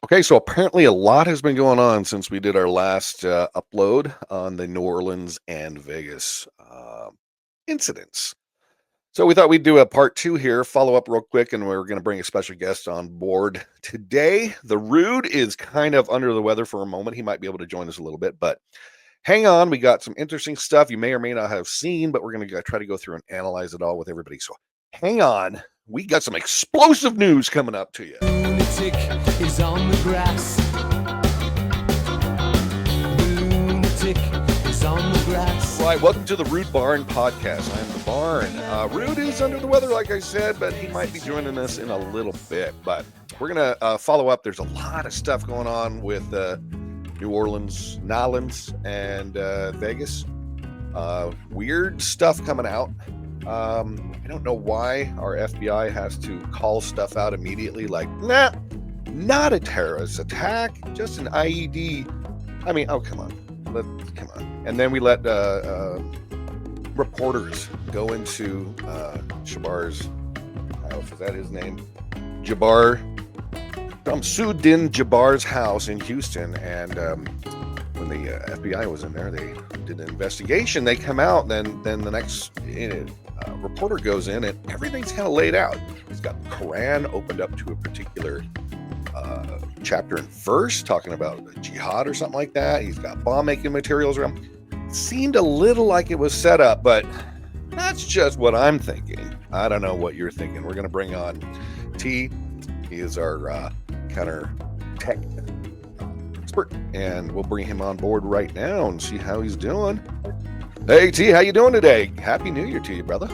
Okay, so apparently a lot has been going on since we did our last upload on the New Orleans and Vegas incidents. So we thought we'd do a part two here, follow up real quick, and we're going to bring a special guest on board today. The Rude is kind of under the weather for a moment. He might be able to join us a little bit, but hang on. We got some interesting stuff you may or may not have seen, but we're going to try to go through and analyze it all with everybody. So hang on. We got some explosive news coming up to you. Lunatic is on the grass. Lunatic is on the grass. All right, welcome to the Rude Barn podcast. I'm the Barn. Rude is under the weather, like I said, but he might be joining us in a little bit. But we're going to follow up. There's a lot of stuff going on with New Orleans, Nolans, and Vegas. Weird stuff coming out. I don't know why our FBI has to call stuff out immediately, like, nah, not a terrorist attack, just an IED. I mean, oh, come on. Come on. And then we let reporters go into Jabaar's house. Is that his name? Jabaar. Sudin Jabaar's house in Houston. And when the FBI was in there, they did an investigation. They come out, then the next reporter goes in, and everything's kind of laid out. He's got the Quran opened up to a particular chapter and verse talking about jihad or something like that. He's got bomb making materials around. It seemed a little like it was set up, but that's just what I'm thinking. I don't know what you're thinking. We're going to bring on T. He is our counter tech expert, and we'll bring him on board right now and see how he's doing. Hey T, how you doing today? Happy New Year to you, brother.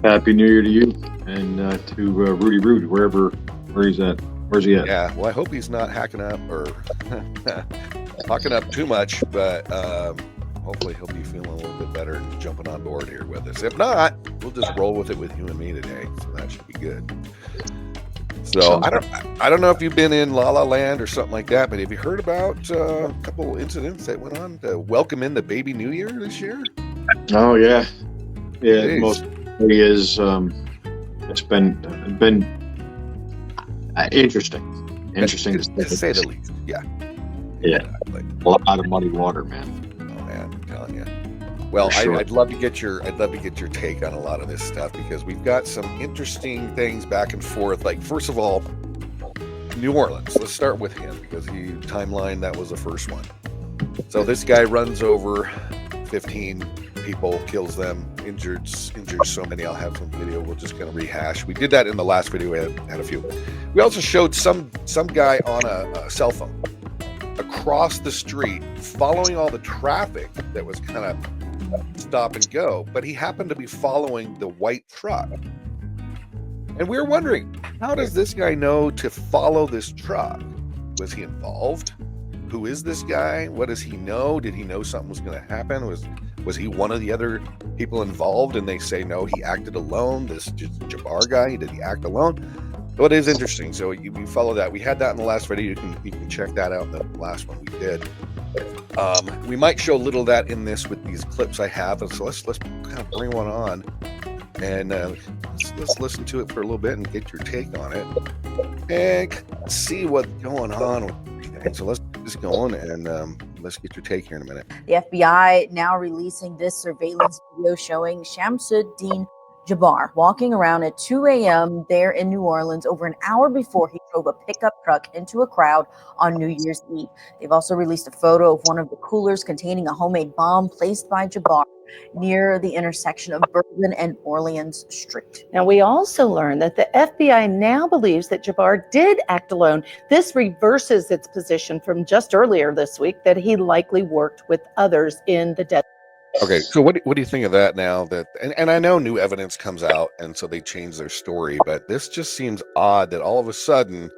Happy New Year to you and to Rudy Rude, where he's at. Where's he at? Yeah, well, I hope he's not hacking up or hawking up too much, but hopefully he'll be feeling a little bit better and jumping on board here with us. If not, we'll just roll with it with you and me today, so that should be good. So I don't know if you've been in La La Land or something like that, but have you heard about a couple incidents that went on to welcome in the baby New Year this year? Oh yeah. Jeez. Mostly is it's been interesting to say the least. Yeah. Exactly. A lot of muddy water, man. Oh man, I'm telling you. Well, sure. I'd love to get your take on a lot of this stuff, because we've got some interesting things back and forth. Like, first of all, New Orleans. Let's start with him, because the timeline, that was the first one. So this guy runs over 15 people, kills them, injures so many. I'll have some video. We'll just kind of rehash. We did that in the last video. We had a few. We also showed some guy on a cell phone across the street, following all the traffic that was kind of stop and go, but he happened to be following the white truck. And we were wondering, how does this guy know to follow this truck? Was he involved? Who is this guy? What does he know? Did he know something was going to happen? Was he one of the other people involved? And they say, no, he acted alone. This Jabaar guy, did he act alone? So it is interesting. So you follow that. We had that in the last video. You can check that out in the last one we did. We might show a little of that in this with these clips I have. So let's kind of bring one on, and let's listen to it for a little bit and get your take on it and see what's going on with it. So let's just go on and let's get your take here in a minute. The FBI now releasing this surveillance video showing Shamsuddin Jabaar walking around at 2 a.m. there in New Orleans over an hour before he drove a pickup truck into a crowd on New Year's Eve. They've also released a photo of one of the coolers containing a homemade bomb placed by Jabaar near the intersection of Bourbon and Orleans Street. Now, we also learned that the FBI now believes that Jabaar did act alone. This reverses its position from just earlier this week that he likely worked with others in the death. Okay, so what do you think of that now? That and I know new evidence comes out, and so they change their story, but this just seems odd that all of a sudden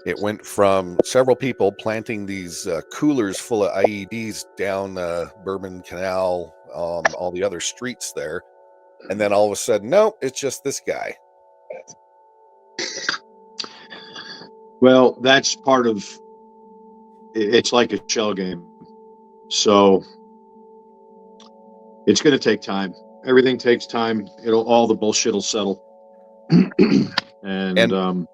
it went from several people planting these coolers full of IEDs down Bourbon Canal, all the other streets there, and then all of a sudden, no, it's just this guy. Well, that's part of it's like a shell game. So it's going to take time. Everything takes time. All the bullshit will settle. and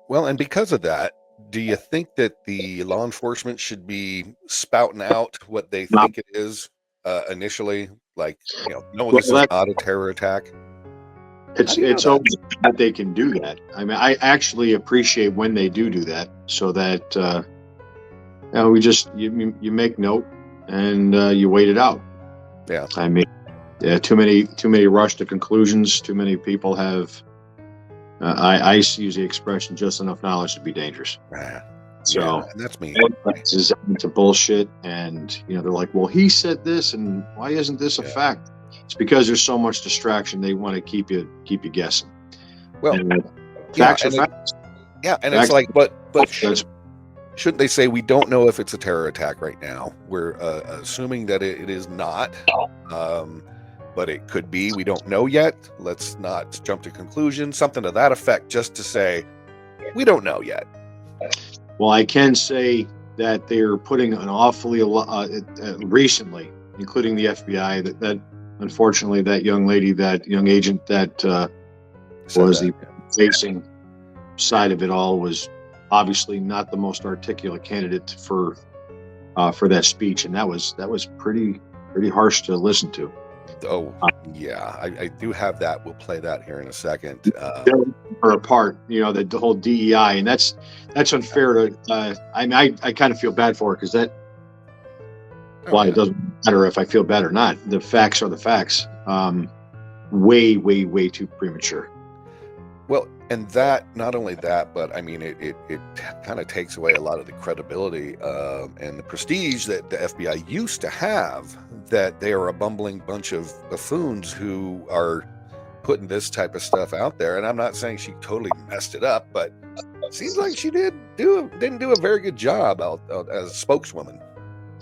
well, and because of that, Do you think that the law enforcement should be spouting out what they think it is initially? Like, no, this is not a terror attack. It's always that they can do that. I mean, I actually appreciate when they do that, so that we just you make note and you wait it out. Yeah. I mean, too many rush to conclusions. Too many people have. I use the expression "just enough knowledge to be dangerous." So and that's me. This is into bullshit, and they're like, "Well, he said this, and why isn't this a fact?" It's because there's so much distraction. They want to keep you guessing. Well, facts are facts. And it's like, but shouldn't they say we don't know if it's a terror attack right now? We're assuming that it is not, but it could be. We don't know yet. Let's not jump to conclusions. Something to that effect, just to say we don't know yet. Well, I can say that they're putting an awfully recently, including the FBI, that unfortunately that young lady, that young agent that was the facing side of it all, was obviously not the most articulate candidate for that speech, and that was pretty harsh to listen to. Oh yeah, I do have that. We'll play that here in a second. Her apart, the whole DEI, and that's unfair to. I kind of feel bad for her because that. Why it doesn't matter if I feel bad or not. The facts are the facts. Way too premature. Well, and that, not only that, but I mean, it kind of takes away a lot of the credibility and the prestige that the FBI used to have, that they are a bumbling bunch of buffoons who are putting this type of stuff out there. And I'm not saying she totally messed it up, but it seems like she didn't do a very good job out as a spokeswoman.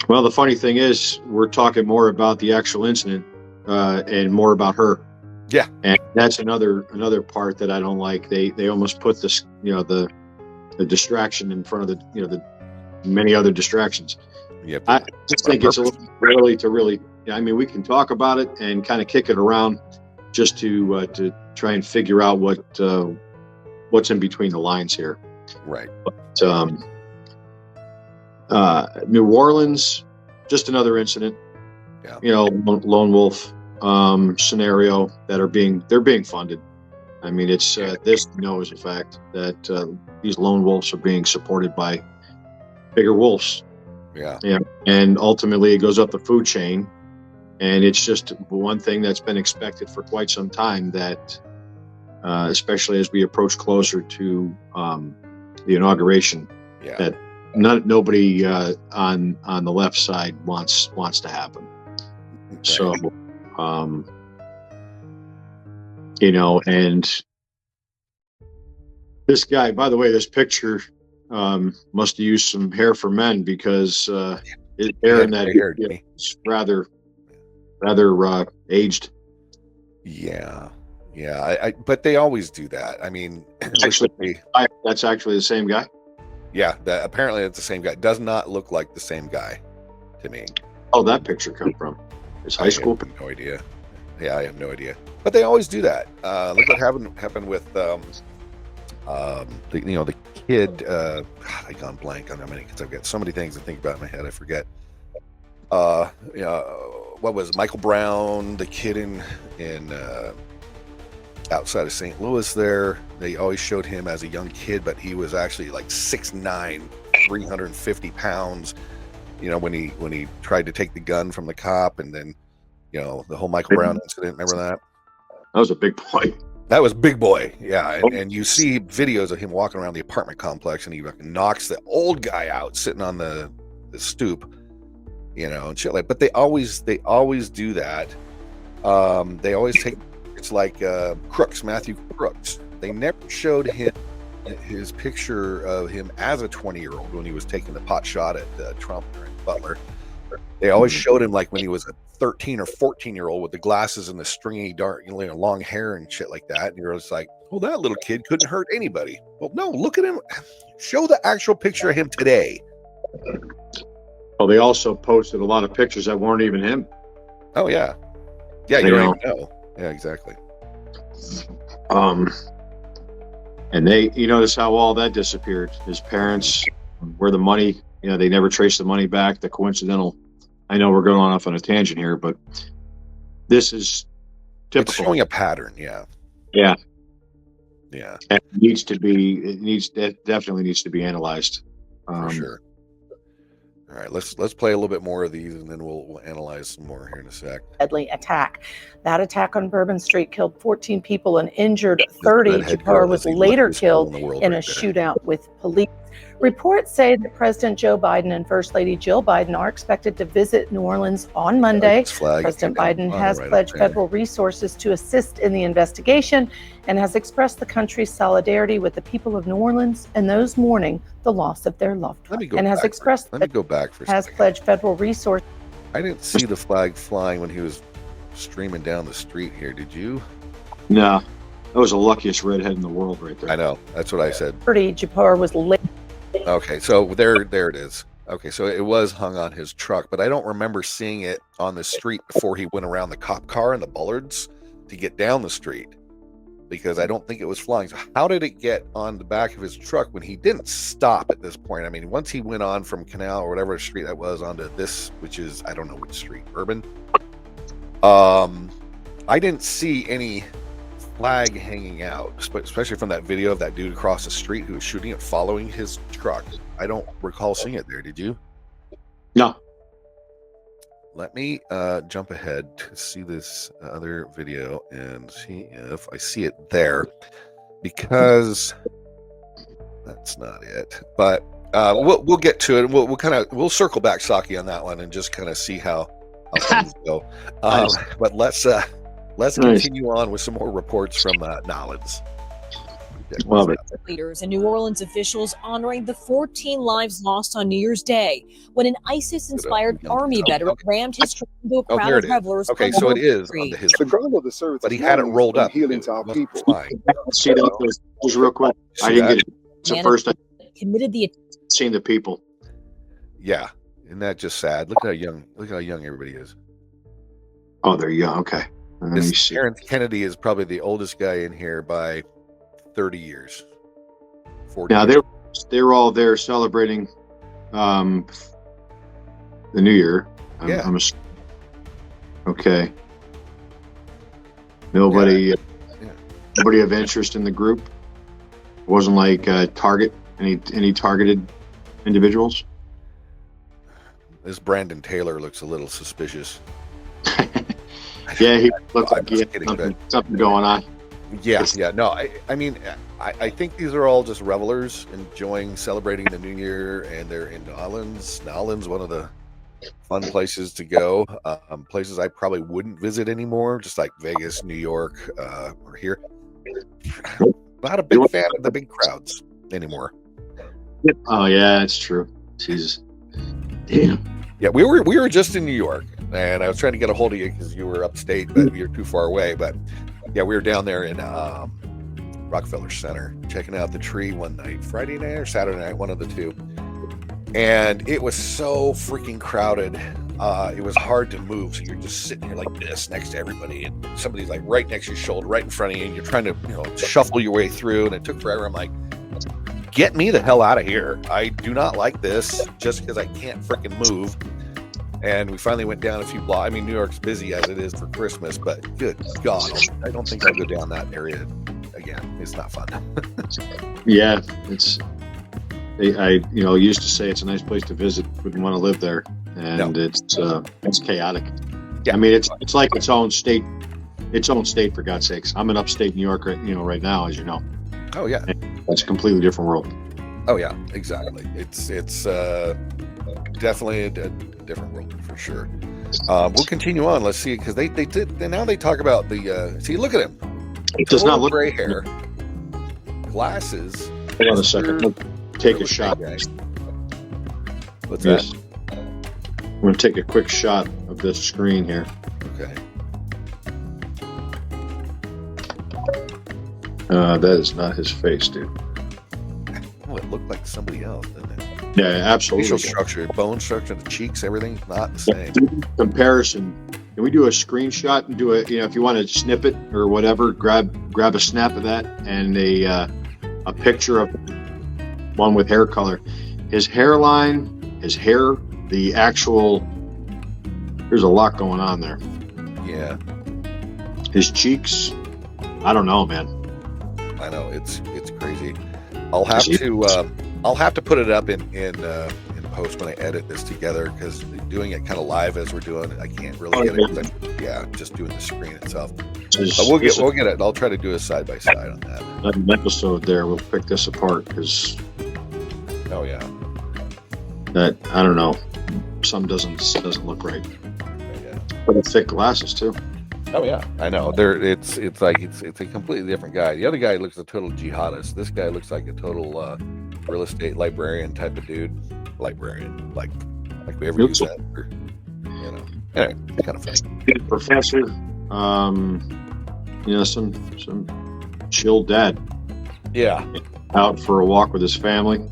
Well, the funny thing is, we're talking more about the actual incident and more about her. Yeah, and that's another part that I don't like. They almost put this, the distraction in front of the many other distractions. Yep. I just think it's a little early to really. I mean, we can talk about it and kind of kick it around, just to try and figure out what's in between the lines here. Right. But, New Orleans, just another incident. Yeah. Lone wolf scenario they're being funded. I mean, it's this is a fact that these lone wolves are being supported by bigger wolves. Yeah. And ultimately it goes up the food chain, and it's just one thing that's been expected for quite some time, that especially as we approach closer to the inauguration, that nobody on the left side wants to happen. Right. So and this guy, by the way, this picture must have used some hair for men, because his hair in that is rather aged. Yeah. But they always do that. I mean, that's actually the same guy. Yeah, apparently it's the same guy. Does not look like the same guy to me. Oh, that picture come from his high school? I have no idea. Yeah, I have no idea. But they always do that. Look what happened with the kid. I gone blank on how many, because I've got so many things to think about in my head. I forget. What was Michael Brown, the kid in outside of St. Louis there? They always showed him as a young kid, but he was actually like 6'9", 350 pounds. When he tried to take the gun from the cop, and then the whole Michael Brown incident. Remember that? That was a big boy. That was big boy. Yeah, and you see videos of him walking around the apartment complex, and he knocks the old guy out sitting on the stoop, and shit like. But they always do that. They always take. It's like Matthew Crooks. They never showed his picture of him as a 20-year-old when he was taking the pot shot at Trump or Butler. They always showed him like when he was a 13 or 14-year-old with the glasses and the stringy, dark, long hair and shit like that. And you're just like, well, that little kid couldn't hurt anybody. Well, no, look at him. Show the actual picture of him today. Well, they also posted a lot of pictures that weren't even him. Oh, yeah. Yeah, you don't even know. Yeah, exactly. And you notice how all that disappeared. His parents, where the money, they never traced the money back. The coincidental, I know we're going off on a tangent here, but this is typical. It's showing a pattern, yeah. Yeah. Yeah. And it definitely needs to be analyzed. For sure. All right, let's play a little bit more of these, and then we'll analyze some more here in a sec. Deadly attack. That attack on Bourbon Street killed 14 people and injured 30. Jabaar was later killed in a shootout with police. Reports say that President Joe Biden and First Lady Jill Biden are expected to visit New Orleans on Monday. President Biden has pledged federal resources to assist in the investigation and has expressed the country's solidarity with the people of New Orleans and those mourning the loss of their loved one. Let me go back for a has second. pledged federal resources. I didn't see the flag flying when he was streaming down the street here. Did you? No, that was the luckiest redhead in the world right there. I know. That's what I said. Jabaar was late. Okay, so there it is. Okay, so it was hung on his truck, but I don't remember seeing it on the street before he went around the cop car and the bollards to get down the street, because I don't think it was flying. So how did it get on the back of his truck when he didn't stop at this point? I mean, once he went on from Canal or whatever street that was onto this, which is, I don't know which street, Bourbon. I didn't see any flag hanging out, especially from that video of that dude across the street who was shooting it following his truck. I don't recall seeing it there. Did you? No. Let me jump ahead to see this other video and see if I see it there, because that's not it. But we'll get to it. We'll circle back, Saki, on that one and just kind of see how things go. Nice. But let's continue on with some more reports from Nolens. Love it. Leaders and New Orleans officials honoring the 14 lives lost on New Year's Day when an ISIS-inspired army veteran rammed his truck into a crowd of revelers. Okay, so it is under his the goal of the service, but he had it rolled up. Healing to our people. See that just real quick. I didn't get it. It's the first time committed the seen the people. Yeah, isn't that just sad? Look how young everybody is. Oh, they're young. Okay. Aaron Kennedy is probably the oldest guy in here by 30 years. 40 Yeah, years. they were all there celebrating the New Year. Okay. Nobody of interest in the group. It wasn't like any targeted individuals. This Brandon Taylor looks a little suspicious. Yeah, he looks like he had something going on. Yeah. No, I mean, I think these are all just revelers enjoying celebrating the New Year, and they're in Nolens. Nolens, one of the fun places to go. Places I probably wouldn't visit anymore, just like Vegas, New York, or here. Not a big fan of the big crowds anymore. Oh yeah, that's true. Jesus. Damn. Yeah, we were just in New York, and I was trying to get a hold of you because you were upstate, but you're too far away. But yeah, we were down there in Rockefeller Center checking out the tree one night, Friday night or Saturday night, one of the two. And it was so freaking crowded. It was hard to move. So you're just sitting here like this next to everybody, and somebody's like right next to your shoulder, right in front of you, and you're trying to, shuffle your way through, and it took forever. I'm like, get me the hell out of here. I do not like this just because I can't freaking move. And we finally went down a few blocks. I mean, New York's busy as it is for Christmas, but good God, I don't think I'll go down that area again. It's not fun. Yeah, I used to say it's a nice place to visit. Wouldn't want to live there, and it's chaotic. Yeah, I mean it's like its own state for God's sakes. I'm in upstate New York, right now, as you know. Oh yeah, it's a completely different world. Oh yeah, exactly. It's definitely a different world for sure. We'll continue on. Let's see, because they did. And now they talk about the. See, look at him. It does not look gray hair, glasses. Hold on a second. Take a shot. What's that? I'm going to take a quick shot of this screen here. Okay. That is not his face, dude. Oh, it looked like somebody else, didn't it? Yeah, absolutely. Facial structure, bone structure, the cheeks, everything's not the same. Comparison. Can we do a screenshot and do if you want to snip it or whatever, grab a snap of that and a picture of one with hair color. His hairline, his hair, the actual. There's a lot going on there. Yeah. His cheeks. I don't know, man. I know it's crazy. I'll have to put it up in post when I edit this together, because doing it kind of live as we're doing it, I can't really get it. Yeah, just doing the screen itself. But we'll get it. I'll try to do a side by side on that. An episode there. We'll pick this apart because. Oh yeah. That I don't know. Some doesn't look right. Yeah. But thick glasses too. Oh yeah, I know. It's like it's a completely different guy. The other guy looks a total jihadist. This guy looks like a total real estate librarian type of dude. Librarian, like we ever use that. Or, anyway, it's kind of funny. Professor, some chill dad. Yeah, out for a walk with his family,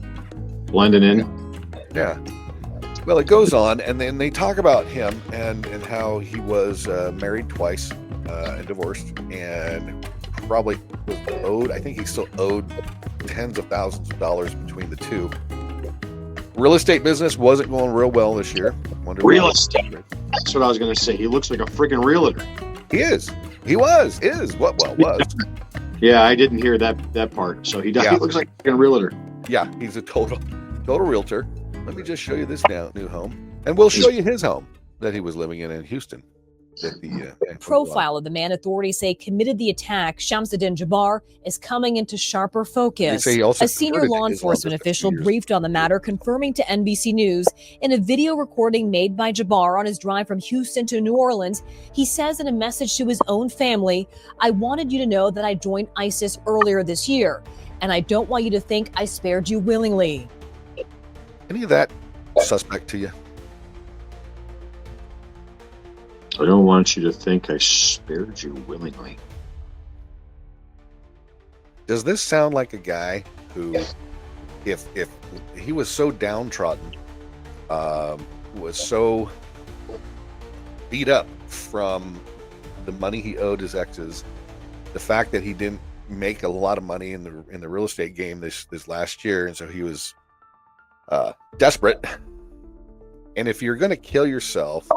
blending in. Yeah. Well, it goes on, and then they talk about him and how he was married twice and divorced, and probably was owed. I think he still owed tens of thousands of dollars between the two. Real estate business wasn't going real well this year. Real estate. That's what I was going to say. He looks like a freaking realtor. He is. He was. Is. What? Well, was. Yeah, I didn't hear that part. So he looks like a freaking realtor. Yeah, he's a total realtor. Let me just show you this new home, and we'll show you his home that he was living in Houston. The profile of the man authorities say committed the attack, Shamsuddin Jabaar, is coming into sharper focus. A senior law enforcement official briefed on the matter, confirming to NBC News in a video recording made by Jabaar on his drive from Houston to New Orleans. He says in a message to his own family, "I wanted you to know that I joined ISIS earlier this year, and I don't want you to think I spared you willingly." Any of that suspect to you? I don't want you to think I spared you willingly. Does this sound like a guy who, if he was so downtrodden, was so beat up from the money he owed his exes, the fact that he didn't make a lot of money in the real estate game this last year, and so he was desperate. And if you're going to kill yourself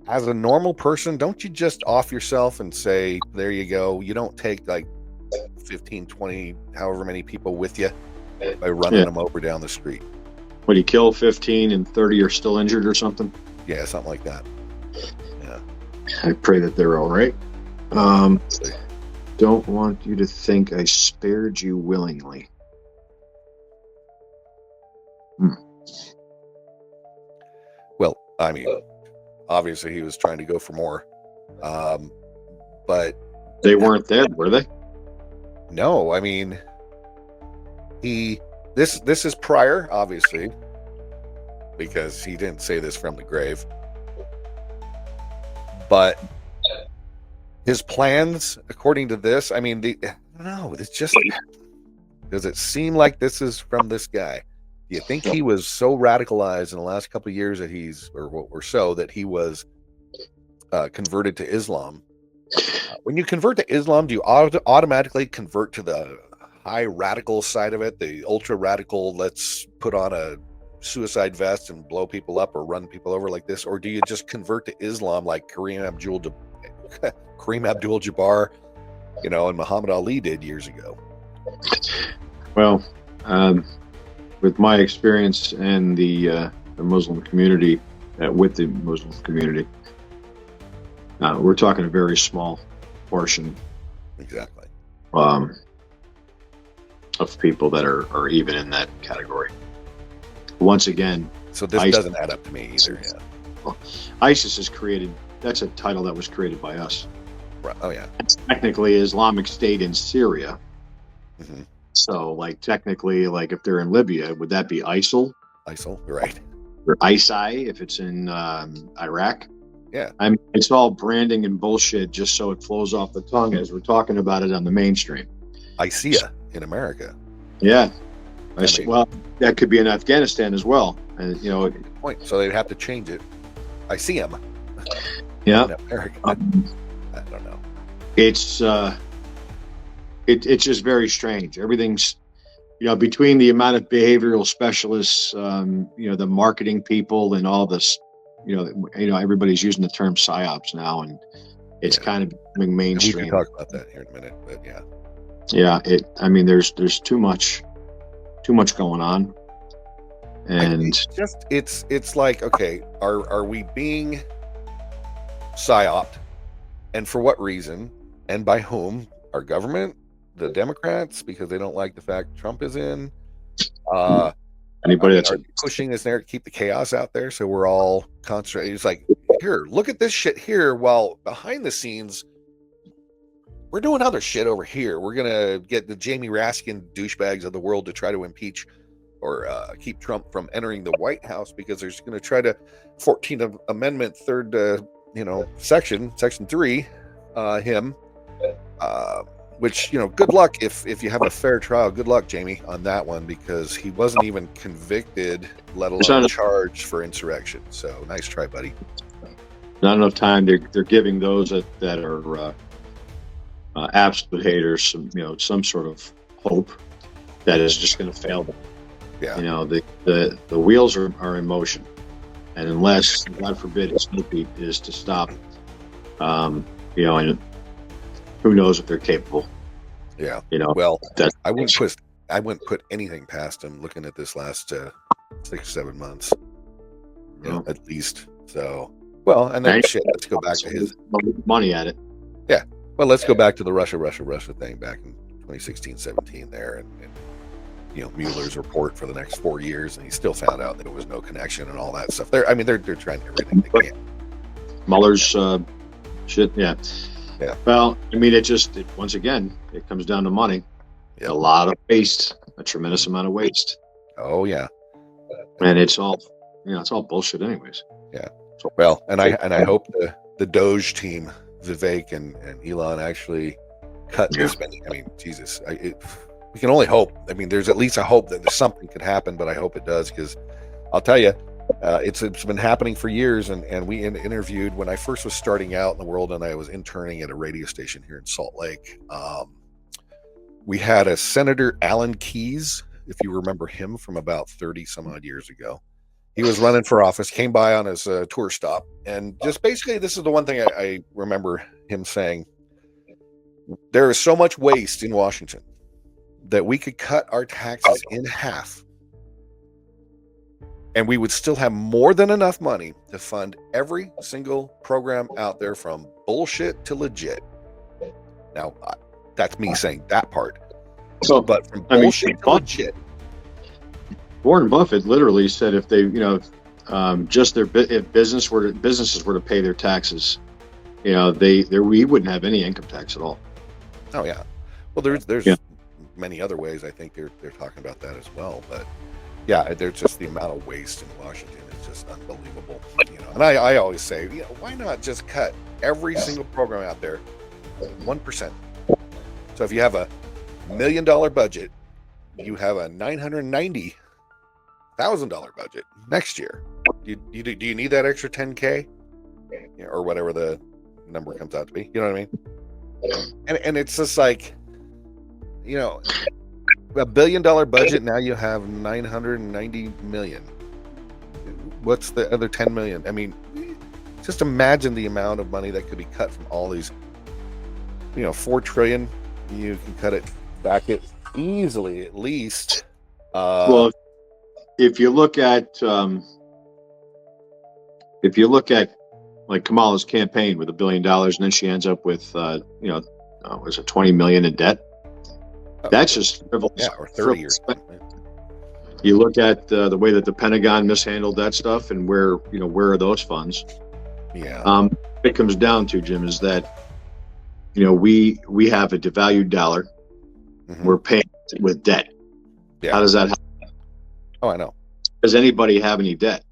as a normal person, don't you just off yourself and say, there you go? You don't take like 15, 20, however many people with you by running them over down the street. Would he kill 15 and 30 are still injured or something? Yeah, something like that. Yeah. I pray that they're all right. Don't want you to think I spared you willingly. Well, I mean, obviously he was trying to go for more, but they weren't there, were they? No, I mean, this is prior, obviously, because he didn't say this from the grave, but his plans, according to this, I mean, I don't know, it's just, does it seem like this is from this guy? Do you think he was so radicalized in the last couple of years that that he was converted to Islam? When you convert to Islam, do you automatically convert to the high radical side of it, the ultra radical, let's put on a suicide vest and blow people up or run people over like this? Or do you just convert to Islam like Kareem Abdul-Jabbar, and Muhammad Ali did years ago? Well, with my experience and the Muslim community, with the Muslim community, we're talking a very small portion, exactly, of people that are even in that category. Once again, so this doesn't add up to me either. Yeah. Well, ISIS is created. That's a title that was created by us. Right. Oh yeah. It's technically Islamic State in Syria. Mm-hmm. So, technically, if they're in Libya, would that be ISIL? ISIL, right? Or ISI if it's in Iraq? Yeah. I mean, it's all branding and bullshit just so it flows off the tongue as we're talking about it on the mainstream. ISIA in America. Yeah. Well, that could be in Afghanistan as well. And good point. So they'd have to change it. I see him. Yeah. In America. I don't know. It's just very strange. Everything's between the amount of behavioral specialists, the marketing people and all this, everybody's using the term psyops now, and it's kind of becoming mainstream. We can talk about that here in a minute, but yeah. Yeah, there's too much going on. And it's like, okay, are we being psyoped, and for what reason, and by whom? Our government, the Democrats, because they don't like the fact Trump is in. Anybody that's pushing this there to keep the chaos out there, so we're all concentrated. It's like, here, look at this shit here, while behind the scenes we're doing other shit over here. We're gonna get the Jamie Raskin douchebags of the world to try to impeach or keep Trump from entering the White House, because they're going to try to 14th Amendment, third, section 3, him, which, good luck if you have a fair trial. Good luck, Jamie, on that one, because he wasn't even convicted, let alone charged for insurrection. So nice try, buddy. Not enough time. They're giving those that are absolute haters some sort of hope that is just going to fail them. Yeah. The wheels are in motion, and unless, God forbid, Snoopy is to stop, and who knows if they're capable. Yeah. I wouldn't put anything past him looking at this last 6-7 months, at least. So, and then let's go back to his money at it. Yeah. Well, let's go back to the Russia thing back in 2016-17 there, and Mueller's report for the next 4 years, and he still found out that there was no connection and all that stuff. They're trying everything they can. Mueller's shit, yeah. Well, once again, it comes down to money. Yep. A lot of waste, a tremendous amount of waste. Oh yeah, and it's all bullshit, anyways. Yeah. Well, and I hope the Doge team, Vivek and Elon, actually cut their spending. I mean, Jesus, we can only hope. I mean, there's at least a hope that something could happen, but I hope it does, because I'll tell you, it's been happening for years. And we interviewed when I first was starting out in the world, and I was interning at a radio station here in Salt Lake. We had a Senator Alan Keyes, if you remember him, from about 30 some odd years ago. He was running for office, came by on his tour stop, and just basically, this is the one thing I remember him saying: there is so much waste in Washington that we could cut our taxes in half, and we would still have more than enough money to fund every single program out there, from bullshit to legit. Now, that's me saying that part. But from bullshit to legit. Warren Buffett literally said if they, if businesses were to pay their taxes, we wouldn't have any income tax at all. Oh yeah. Well, there's many other ways. I think they're talking about that as well. But yeah, there's just the amount of waste in Washington is just unbelievable. And I always say, why not just cut every single program out there 1%? So if you have a $1 million budget, you have a $990,000 budget next year. Do you need that extra 10K or whatever the number comes out to be? You know what I mean? And it's just like, a $1 billion budget. Now you have 990 million. What's the other 10 million? I mean, just imagine the amount of money that could be cut from all these, 4 trillion. You can cut it back easily, at least. Well, if you look at like Kamala's campaign with $1 billion, and then she ends up with was it 20 million in debt? That's just frivolous. Yeah, or 30 years. You look at the way that the Pentagon mishandled that stuff, and where are those funds? Yeah. It comes down to, Jim, is that we have a devalued dollar. Mm-hmm. We're paying with debt. Yeah. How does that happen? Oh, I know. Does anybody have any debt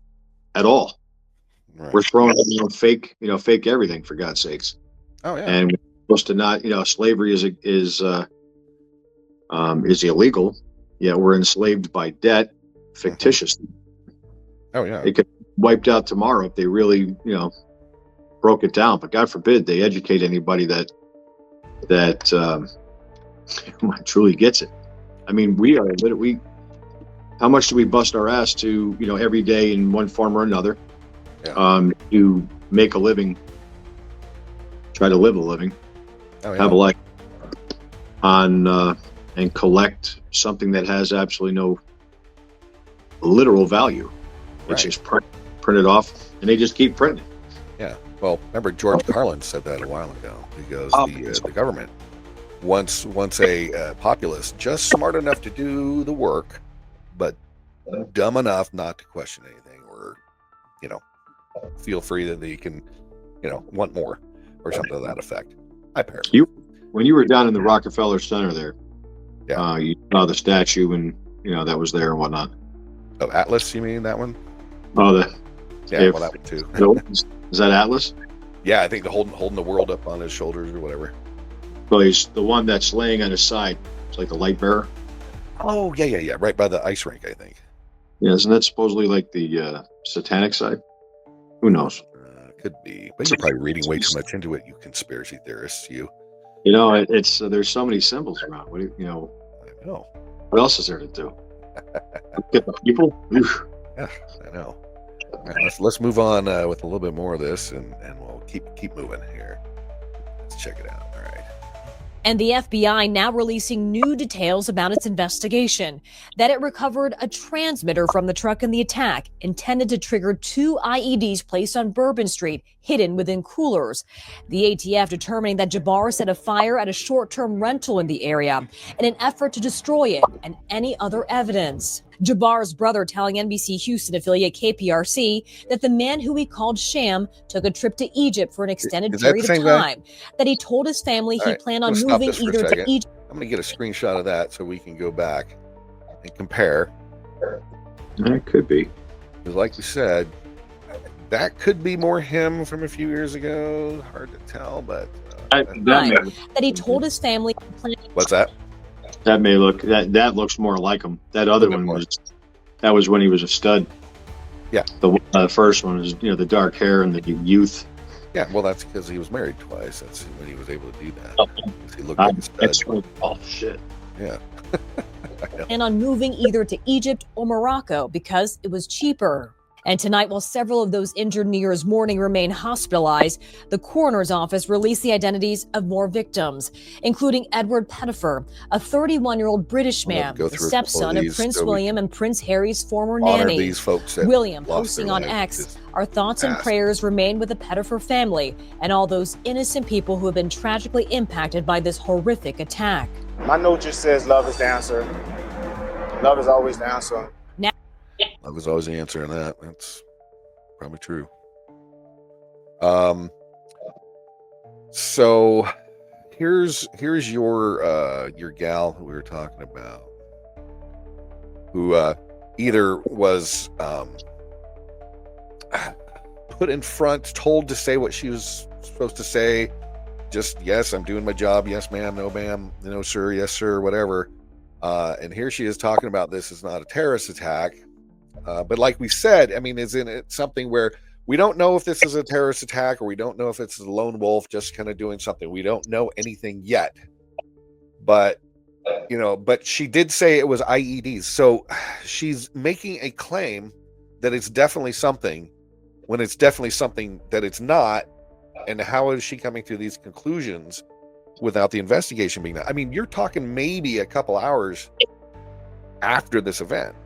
at all? Right. We're throwing fake everything, for God's sakes. Oh yeah. And we're supposed to not, slavery is illegal. Yeah, we're enslaved by debt, fictitiously. Oh yeah. It could be wiped out tomorrow if they really, broke it down. But God forbid they educate anybody that truly gets it. I mean, how much do we bust our ass to, every day in one form or another, to make a living, try to live a living, have a life and collect something that has absolutely no literal value. It's just printed off, and they just keep printing. Yeah. Well, remember George Carlin said that a while ago. He goes, the government wants a populace just smart enough to do the work, but dumb enough not to question anything, or feel free that they can want more, or something to that effect. I paraphrase. When you were down in the Rockefeller Center there, you saw the statue and that was there and whatnot. Oh, Atlas, you mean that one? Oh, well, that one too. Is that Atlas? Yeah, I think the holding the world up on his shoulders or whatever. Well, he's the one that's laying on his side. It's like the light bearer. Oh, yeah. Right by the ice rink, I think. Yeah, isn't that supposedly like the satanic side? Who knows? Could be, but you're probably reading way too much into it, you conspiracy theorists. It's there's so many symbols around. What I know. What else is there to do? Get the people. Yeah, I know. All right, let's move on with a little bit more of this, and we'll keep moving here. Let's check it out. All right. And the FBI now releasing new details about its investigation, that it recovered a transmitter from the truck in the attack intended to trigger 2 IEDs placed on Bourbon Street, hidden within coolers. The ATF determining that Jabaar set a fire at a short-term rental in the area in an effort to destroy it and any other evidence. Jabaar's brother telling NBC Houston affiliate KPRC that the man who he called Sham took a trip to Egypt for an extended period of time, that he told his family he planned on moving either to Egypt. I'm going to get a screenshot of that so we can go back and compare. That could be. Because like we said, that could be more him from a few years ago. Hard to tell, but... that he told his family... What's that? That may look that looks more like him. That other one was when he was a stud. Yeah. The first one is the dark hair and the youth. Yeah, well, that's because he was married twice. That's when he was able to do that. He looked like a stud. Oh shit. Yeah. And on moving either to Egypt or Morocco because it was cheaper. And tonight, while several of those injured New Year's morning remain hospitalized, the coroner's office released the identities of more victims, including Edward Pettifer, a 31-year-old British man, the stepson of Prince William and Prince Harry's former nanny. These folks William posting on X, "Our thoughts and prayers remain with the Pettifer family and all those innocent people who have been tragically impacted by this horrific attack." My note just says love is the answer. Love is always the answer. Love is always the answer in that. That's probably true. So here's your gal who we were talking about, who either was put in front, told to say what she was supposed to say, just yes, I'm doing my job, yes ma'am, no ma'am, no sir, yes sir, whatever. And here she is talking about this is not a terrorist attack. But like we said, I mean, isn't it something where we don't know if this is a terrorist attack, or we don't know if it's a lone wolf just kind of doing something. We don't know anything yet. But, but she did say it was IEDs. So she's making a claim that it's definitely something when it's definitely something that it's not. And how is she coming to these conclusions without the investigation being done? I mean, you're talking maybe a couple hours after this event.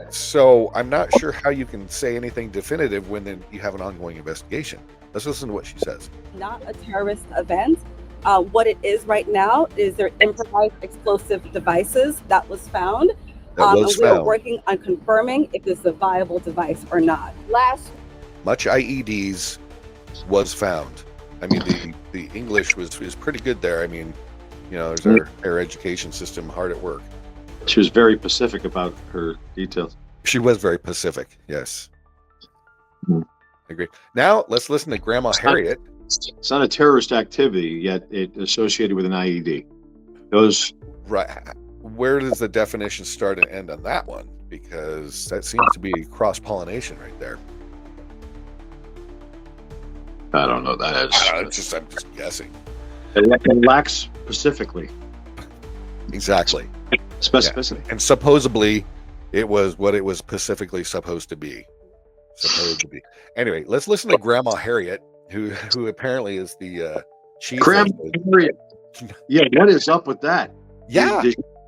So I'm not sure how you can say anything definitive when you have an ongoing investigation. Let's listen to what she says. Not a terrorist event. What it is right now is their improvised explosive devices that was found. And we are working on confirming if this is a viable device or not. Much IEDs was found. I mean, the English is pretty good there. I mean, there's our education system hard at work. She was very specific about her details. She was very specific, yes. I agree. Now, let's listen to Grandma Harriet. It's not a terrorist activity, yet it's associated with an IED. Right. Where does the definition start and end on that one? Because that seems to be cross-pollination right there. I don't know that. I'm just guessing. It lacks specifically. Exactly. Specificity. Yeah. And supposedly it was what it was specifically supposed to be. Anyway, let's listen to Grandma Harriet, who apparently is the chief. Grandma Harriet. Yeah, what is up with that? Yeah.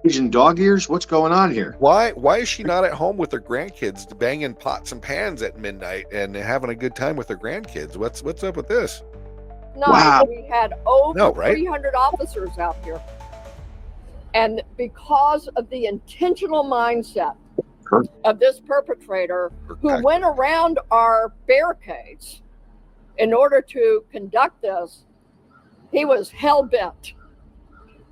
Asian dog ears? What's going on here? Why is she not at home with her grandkids banging pots and pans at midnight and having a good time with her grandkids? What's up with this? No, wow. We had over 300 officers out here. And because of the intentional mindset of this perpetrator who went around our barricades in order to conduct this, he was hell-bent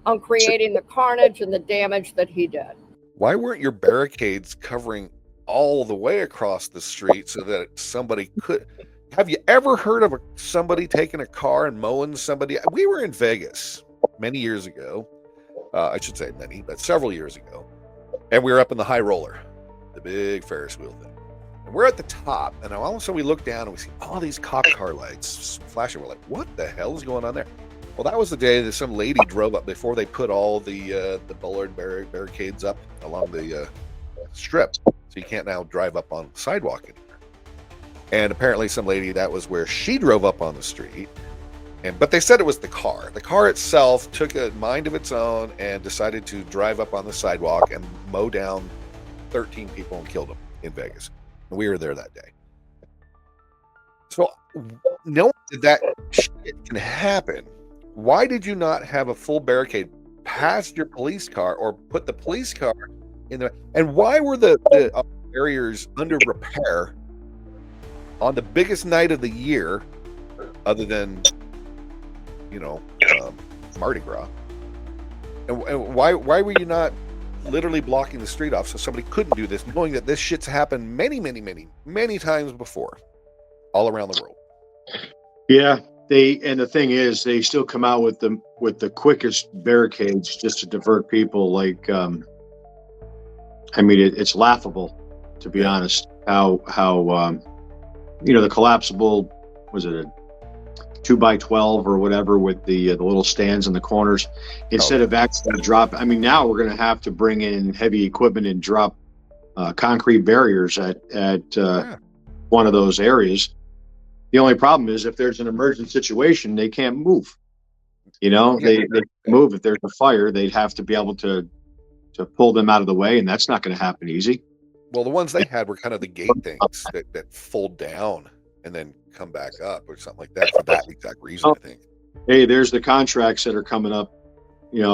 on creating the carnage and the damage that he did. Why weren't your barricades covering all the way across the street so that somebody could... Have you ever heard of somebody taking a car and mowing somebody? We were in Vegas many years ago. I should say many, but several years ago. And we were up in the high roller, the big Ferris wheel thing. And we're at the top, and all of a sudden we look down and we see all these cop car lights flashing. We're like, what the hell is going on there? Well, that was the day that some lady drove up before they put all the bollard barricades up along the strip. So you can't now drive up on the sidewalk anymore. And apparently some lady, that was where she drove up on the street. But they said it was the car. The car itself took a mind of its own and decided to drive up on the sidewalk and mow down 13 people and killed them in Vegas. And we were there that day. So knowing that shit can happen, why did you not have a full barricade past your police car or put the police car in there? And why were the barriers under repair on the biggest night of the year, other than, Mardi Gras? And why were you not literally blocking the street off so somebody couldn't do this, knowing that this shit's happened many, many, many, many times before, all around the world? Yeah. And the thing is, they still come out with the quickest barricades just to divert people. Like, it's laughable, to be honest, how the collapsible, was it a 2x12 or whatever with the little stands in the corners, instead of actually drop. Now we're going to have to bring in heavy equipment and drop concrete barriers at one of those areas. The only problem is if there's an emergent situation, they can't move. They move. If there's a fire, they'd have to be able to pull them out of the way, and that's not going to happen easy. Well, the ones they had were kind of the gate things that fold down and then come back up or something like that for that exact reason, I think. Hey, there's the contracts that are coming up,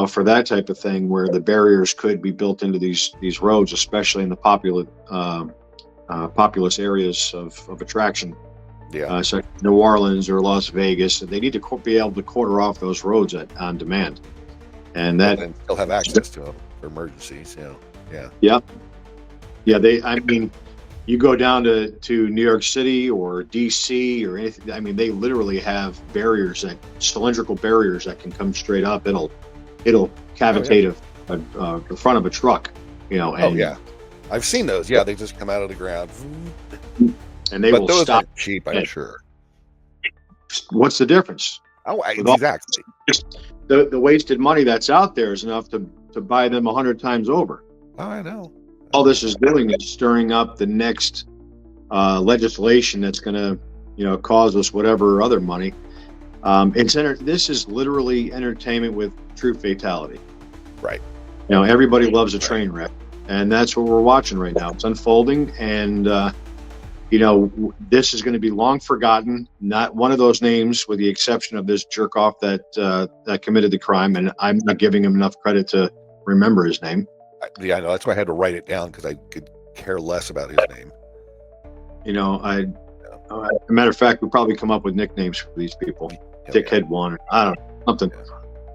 for that type of thing, where the barriers could be built into these roads, especially in the populous areas of attraction. Yeah. So New Orleans or Las Vegas, they need to be able to quarter off those roads on demand, and still have access to them for emergencies. Yeah. Yeah. You go down to New York City or DC or anything. They literally have cylindrical barriers that can come straight up. It'll cavitate the front of a truck. I've seen those. Yeah, they just come out of the ground. And they will stop. Cheap, I'm sure. What's the difference? Oh, exactly. The wasted money that's out there is enough to buy them 100 times over. Oh, I know. All this is doing is stirring up the next legislation that's going to, cause us whatever other money. This is literally entertainment with true fatality. Right. Everybody loves a train wreck, and that's what we're watching right now. It's unfolding, and this is going to be long forgotten. Not one of those names, with the exception of this jerk off that committed the crime, and I'm not giving him enough credit to remember his name. Yeah, I know. That's why I had to write it down, because I could care less about his name. As a matter of fact, we'll probably come up with nicknames for these people. Dickhead one, I don't know, something.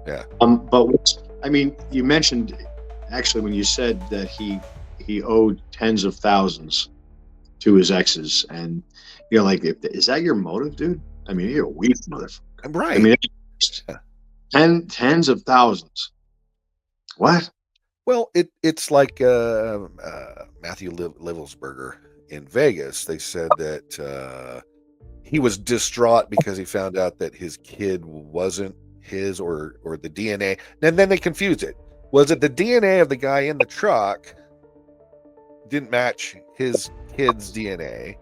Yeah. But you mentioned actually when you said that he owed tens of thousands to his exes, and you're like, is that your motive, dude? You're a weak motherfucker. Right. Tens of thousands. What? Well, it's like Matthew Livelsberger in Vegas. They said that he was distraught because he found out that his kid wasn't his or the DNA. And then they confused it. Was it the DNA of the guy in the truck didn't match his kid's DNA,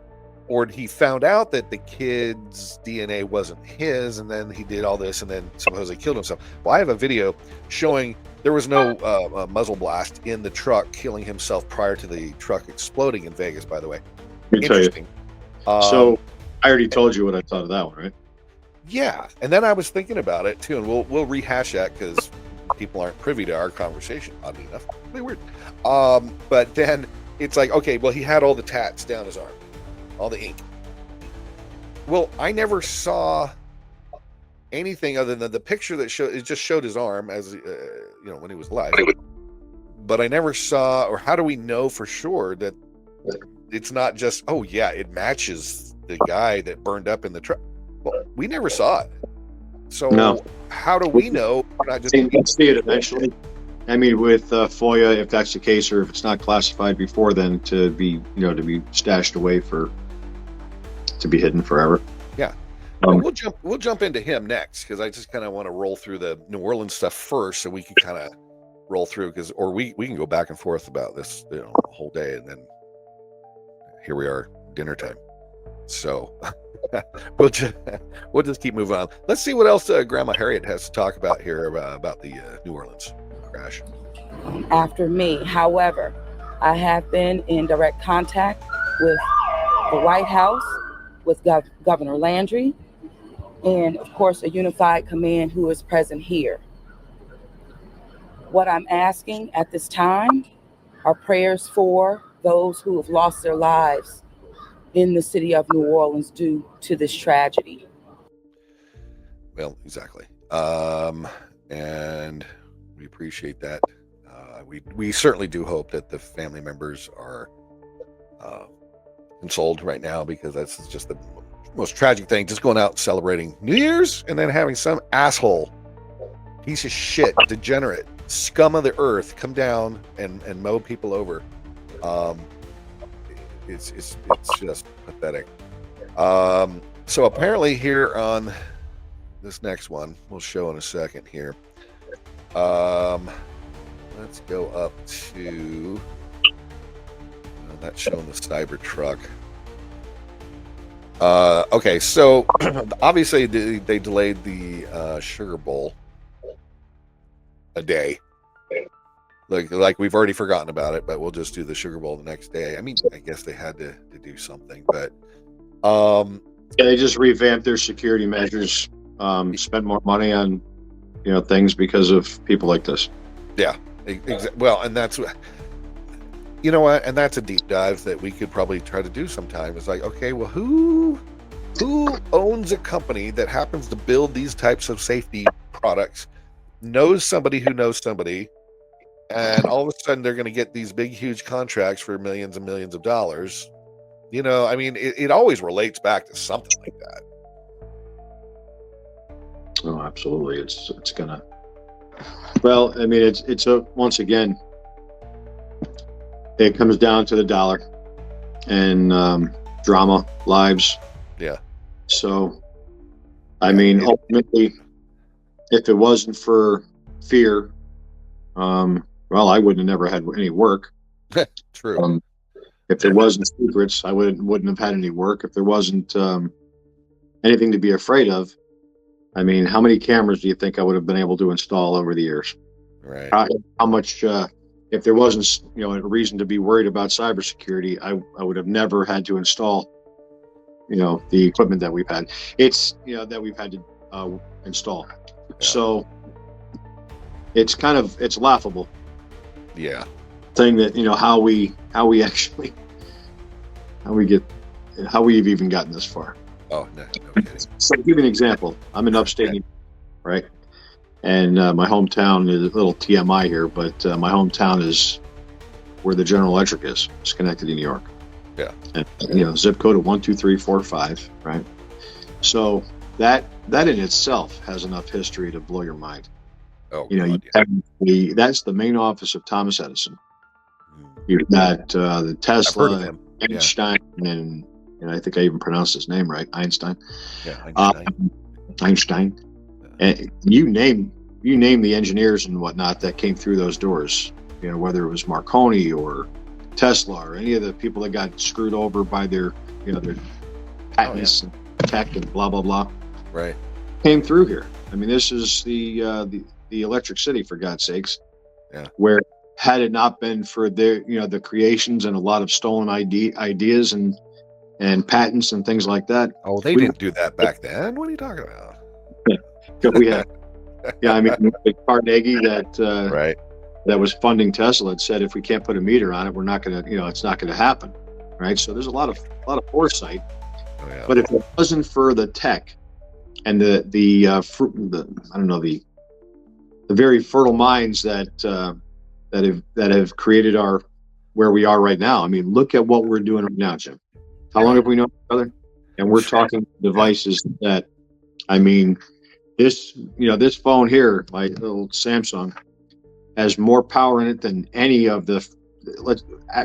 or he found out that the kid's DNA wasn't his, and then he did all this and then supposedly killed himself? Well, I have a video showing there was no muzzle blast in the truck killing himself prior to the truck exploding in Vegas, by the way. Interesting. So I already told you what I thought of that one, right? Yeah. And then I was thinking about it too, and we'll rehash that because people aren't privy to our conversation, oddly enough. Really weird. But then it's like, okay, well, he had all the tats down his arm, all the ink. Well, I never saw anything other than the picture that showed his arm as when he was alive. But I never saw, or how do we know for sure that it's not just, oh yeah, it matches the guy that burned up in the truck? Well, we never saw it. So how do we know? We're not just we'll see it eventually. I mean, with FOIA, if that's the case, or if it's not classified before then, to be stashed away to be hidden forever. Yeah. We'll jump into him next, because I just kind of want to roll through the New Orleans stuff first, so we can kind of roll through, or we can go back and forth about this the whole day, and then here we are, dinner time. So we'll just keep moving on. Let's see what else Grandma Harriet has to talk about here about the New Orleans crash. After me, however, I have been in direct contact with the White House, with Governor Landry, and of course a unified command who is present here. What I'm asking at this time are prayers for those who have lost their lives in the city of New Orleans due to this tragedy. Well, exactly. And we appreciate that. We certainly do hope that the family members are consoled right now, because that's just the most tragic thing. Just going out celebrating New Year's and then having some asshole, piece of shit, degenerate, scum of the earth come down and mow people over. It's just pathetic. So apparently here on this next one, we'll show in a second here. Let's go up to that's showing the cyber truck. Okay, so obviously they delayed the Sugar Bowl a day. Like we've already forgotten about it, but we'll just do the Sugar Bowl the next day. I mean, I guess they had to do something, but they just revamped their security measures, spent more money on things because of people like this. Yeah, well, and that's what and that's a deep dive that we could probably try to do sometime. It's like, okay, well, who owns a company that happens to build these types of safety products, knows somebody who knows somebody, and all of a sudden they're going to get these big, huge contracts for millions and millions of dollars. I mean, it always relates back to something like that. Oh, absolutely. It's gonna. Well, I mean, it's once again, it comes down to the dollar and drama, lives. Yeah. So, I mean, ultimately, if it wasn't for fear, well, I wouldn't have never had any work. True. If there wasn't secrets, I wouldn't have had any work. If there wasn't anything to be afraid of, I mean, how many cameras do you think I would have been able to install over the years? Right. How much? If there wasn't, a reason to be worried about cybersecurity, I would have never had to install, the equipment that we've had. It's that we've had to install. Yeah. So it's laughable. Yeah. Thing that how we've even gotten this far. Oh, no kidding. So to give you an example, I'm in upstate New York, right? And my hometown is a little TMI here, but my hometown is where the General Electric is, Schenectady, New York. Yeah. And zip code of 12345, right? So that in itself has enough history to blow your mind. Oh, that's the main office of Thomas Edison. You've got the Tesla, Einstein, and I think I even pronounced his name right, Einstein. Yeah, Einstein. Einstein. And you name you name the engineers and whatnot that came through those doors, whether it was Marconi or Tesla or any of the people that got screwed over by their patents and tech and blah, blah, blah. Right. Came through here. I mean, this is the Electric City, for God's sakes. Yeah. Where had it not been for their, the creations and a lot of stolen ideas and patents and things like that. Oh, they didn't do that back then. What are you talking about? We had, I mean, Carnegie that right. That was funding Tesla had said, if we can't put a meter on it, we're not going to, it's not going to happen. Right. So there's a lot of foresight. Oh, yeah. But if it wasn't for the tech and the very fertile minds that have created where we are right now. I mean, look at what we're doing right now, Jim. How long have we known each other? And we're talking devices that, I mean, this phone here, my little Samsung, has more power in it than any of the.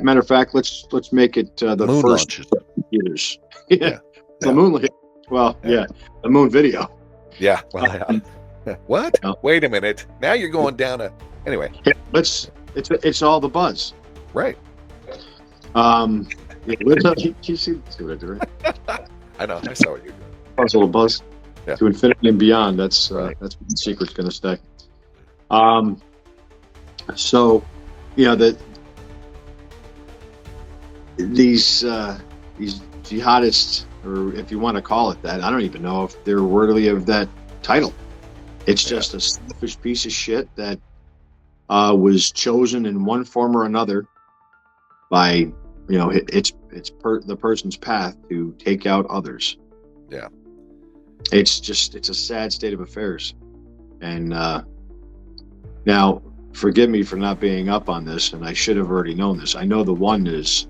Matter of fact, let's make it the moon first launches. Computers. The moon. Well, the moon video. Yeah. Well, what? No. Wait a minute. Now you're going down a. Anyway, it's all the buzz. Right. You see what I do, right? I know. I saw what you're doing. Buzz, little buzz. Yeah. To infinity and beyond. That's where the secret's going to stay. So, these jihadists, or if you want to call it that, I don't even know if they're worthy of that title. It's just a selfish piece of shit that was chosen in one form or another by, the person's path to take out others. Yeah. It's a sad state of affairs. And now, forgive me for not being up on this, and I should have already known this. I know the one has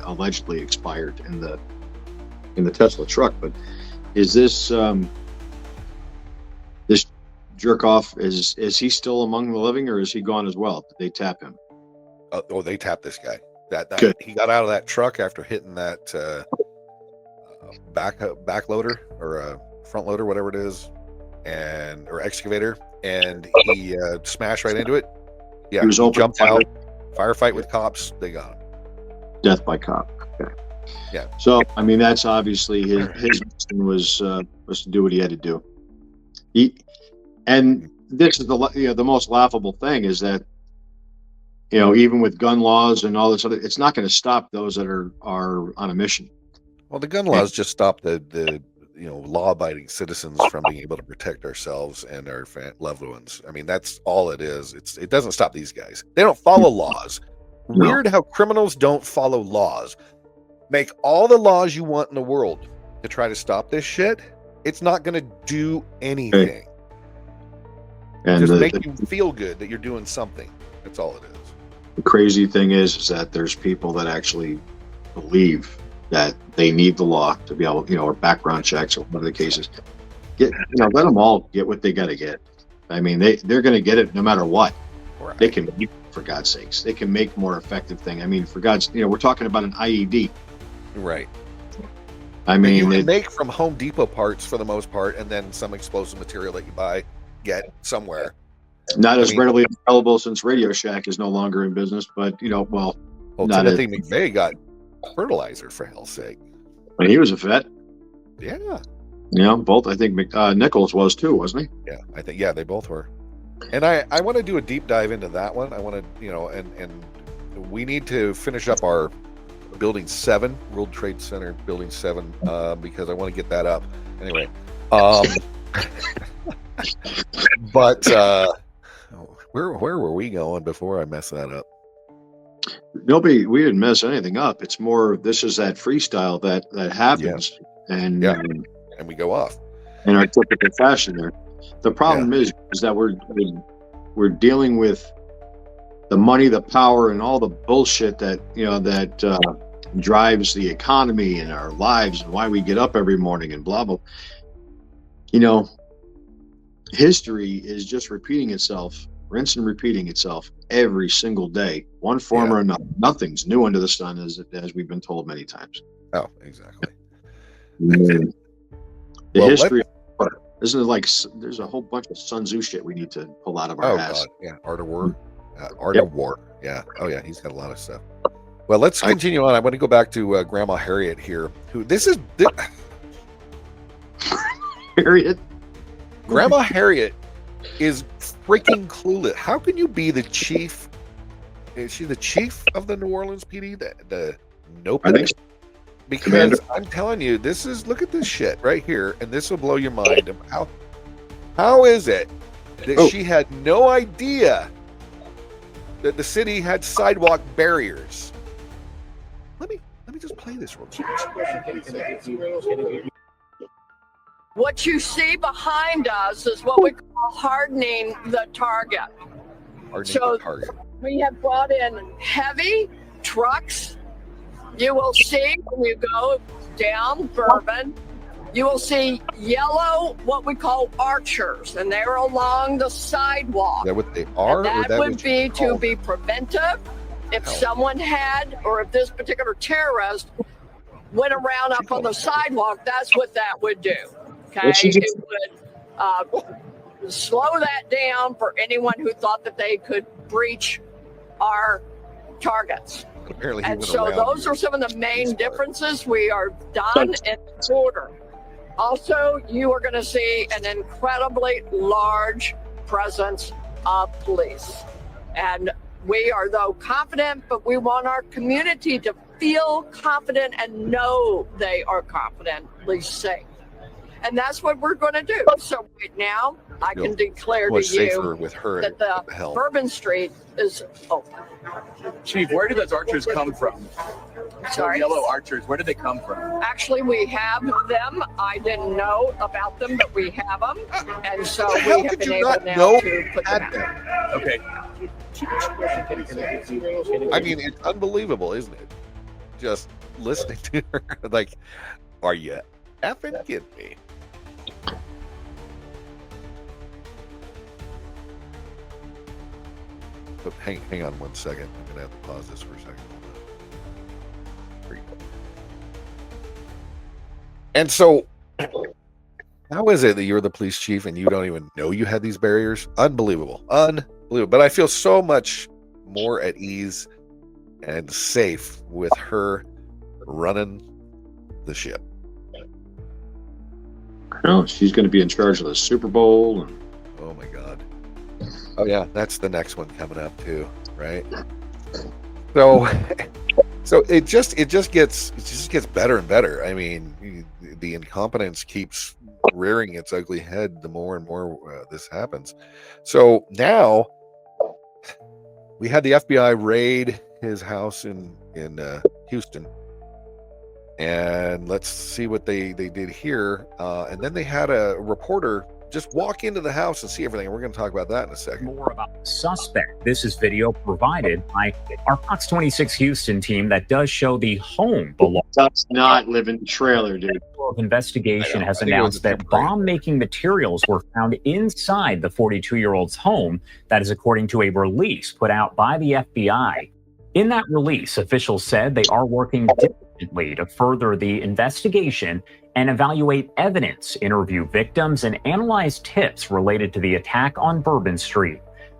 allegedly expired in the Tesla truck, but is this this jerk off, is he still among the living, or is he gone as well? Did they tap him? They tapped this guy. That Good. He got out of that truck after hitting that back loader or front loader, whatever it is, or excavator, and he smashed right into it. Yeah, he jumped out. Firefight with cops. They got him. Death by cop. Okay. Yeah. So I mean, that's obviously his mission was to do what he had to do. And this is the most laughable thing is that even with gun laws and all this other, it's not going to stop those that are on a mission. Well, the gun laws just stop the law-abiding citizens from being able to protect ourselves and our loved ones. I mean, that's all it is. It doesn't stop these guys. They don't follow laws. No. Weird how criminals don't follow laws. Make all the laws you want in the world to try to stop this shit. It's not going to do anything. And just make you feel good that you're doing something. That's all it is. The crazy thing is that there's people that actually believe that they need the law to be able, or background checks or whatever the case is. Let them all get what they got to get. I mean, they're going to get it no matter what. Right. They can, for God's sakes, they can make more effective thing. I mean, for God's, we're talking about an IED. Right. I mean, you can make from Home Depot parts for the most part, and then some explosive material that you get somewhere. Not as readily available since Radio Shack is no longer in business, but well, Timothy McVeigh got fertilizer, for hell's sake. When he was a vet. Yeah. Both. I think Nichols was too, wasn't he? Yeah, I think they both were. And I want to do a deep dive into that one. I want to, and we need to finish up our Building 7, World Trade Center Building 7, because I want to get that up. Anyway, but where were we going before I messed that up? We didn't mess anything up. It's more, this is that freestyle that happens, and we go off in our typical fashion there. The problem is that we're dealing with the money, the power, and all the bullshit that drives the economy and our lives and why we get up every morning and blah blah. History is just repeating itself, rinse and repeating itself every single day, one form or another. Nothing's new under the sun, as we've been told many times. Oh, exactly. The history. Isn't it like there's a whole bunch of Sun Tzu shit we need to pull out of our ass? God, yeah, Art of War, of War, yeah. Oh yeah, he's got a lot of stuff. Well, let's continue on. I want to go back to Grandma Harriet here. Harriet? Grandma Harriet is freaking clueless. How can you be the chief? Is she the chief of the New Orleans PD? Nope. I think so. Because Commander. I'm telling you, look at this shit right here, and this will blow your mind. How is it that she had no idea that the city had sidewalk barriers? Let me just play this real quick. What you see behind us is what we call hardening the target. We have brought in heavy trucks. You will see when you go down Bourbon, you will see yellow, what we call archers, and they're along the sidewalk. Is that what they are? And that would be to be preventive. If someone had, or if this particular terrorist went around up on the sidewalk, that's what that would do. Okay, it would slow that down for anyone who thought that they could breach our targets. And so those are some of the main differences. We are done in order. Also, you are going to see an incredibly large presence of police. And we are, though, confident, but we want our community to feel confident and know they are confidently safe. And that's what we're going to do. So right now, I can declare to you that the Bourbon Street is open. Chief, where do those archers come from? Sorry? Yellow archers, where do they come from? Actually, we have them. I didn't know about them, but we have them. And so we have been able now to put them out. Okay. I mean, it's unbelievable, isn't it? Just listening to her. Like, are you effing kidding me? But hang on 1 second. I'm gonna have to pause this for a second. And so, how is it that you're the police chief and you don't even know you had these barriers? Unbelievable. But I feel so much more at ease and safe with her running the ship. No, she's going to be in charge of the Super Bowl. Oh my God. Oh yeah, that's the next one coming up too, right? So it just gets better and better. I mean, the incompetence keeps rearing its ugly head the more and more this happens. So now we had the FBI raid his house in Houston, and let's see what they did here. And then they had a reporter just walk into the house and see everything. And we're going to talk about that in a second. More about the suspect. This is video provided by our Fox 26 Houston team that does show the home belongs. Does not live in the trailer, dude. Investigation has announced that bomb-making materials were found inside the 42-year-old's home. That is according to a release put out by the FBI. In that release, officials said they are working diligently to further the investigation and evaluate evidence, interview victims, and analyze tips related to the attack on Bourbon Street.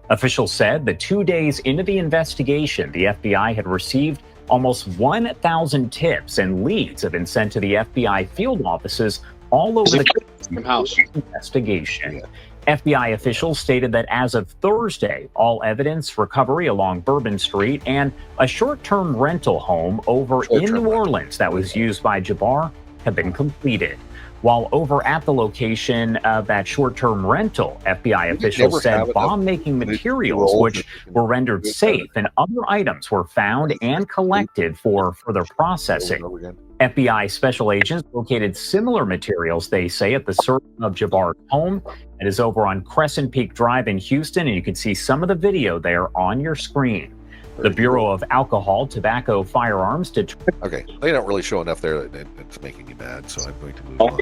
Officials said that 2 days into the investigation, the FBI had received almost 1,000 tips, and leads have been sent to the FBI field offices all over the investigation. FBI officials stated that as of Thursday, all evidence recovery along Bourbon Street and a short-term rental home over in New Orleans that was used by Jabaar have been completed. While over at the location of that short-term rental, FBI officials said bomb-making materials, which were rendered safe, and other items were found and collected for further processing. FBI special agents located similar materials, they say, at the search of Jabaar's home. It is over on Crescent Peak Drive in Houston, and you can see some of the video there on your screen. The Bureau of Alcohol, Tobacco, Firearms Okay, they don't really show enough there that it's making you mad, so I'm going to move on.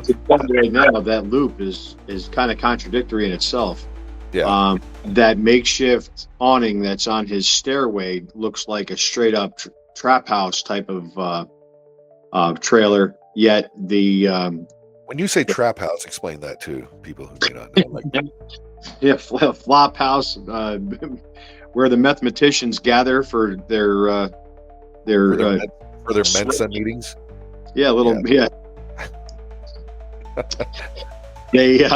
Right now, that loop is kind of contradictory in itself. Yeah. That makeshift awning that's on his stairway looks like a straight up trap house type of trailer. Yet the When you say trap house, explain that to people who may not know. Like, yeah, flop house, where the mathematicians gather for their Mensa meetings. Yeah, yeah. They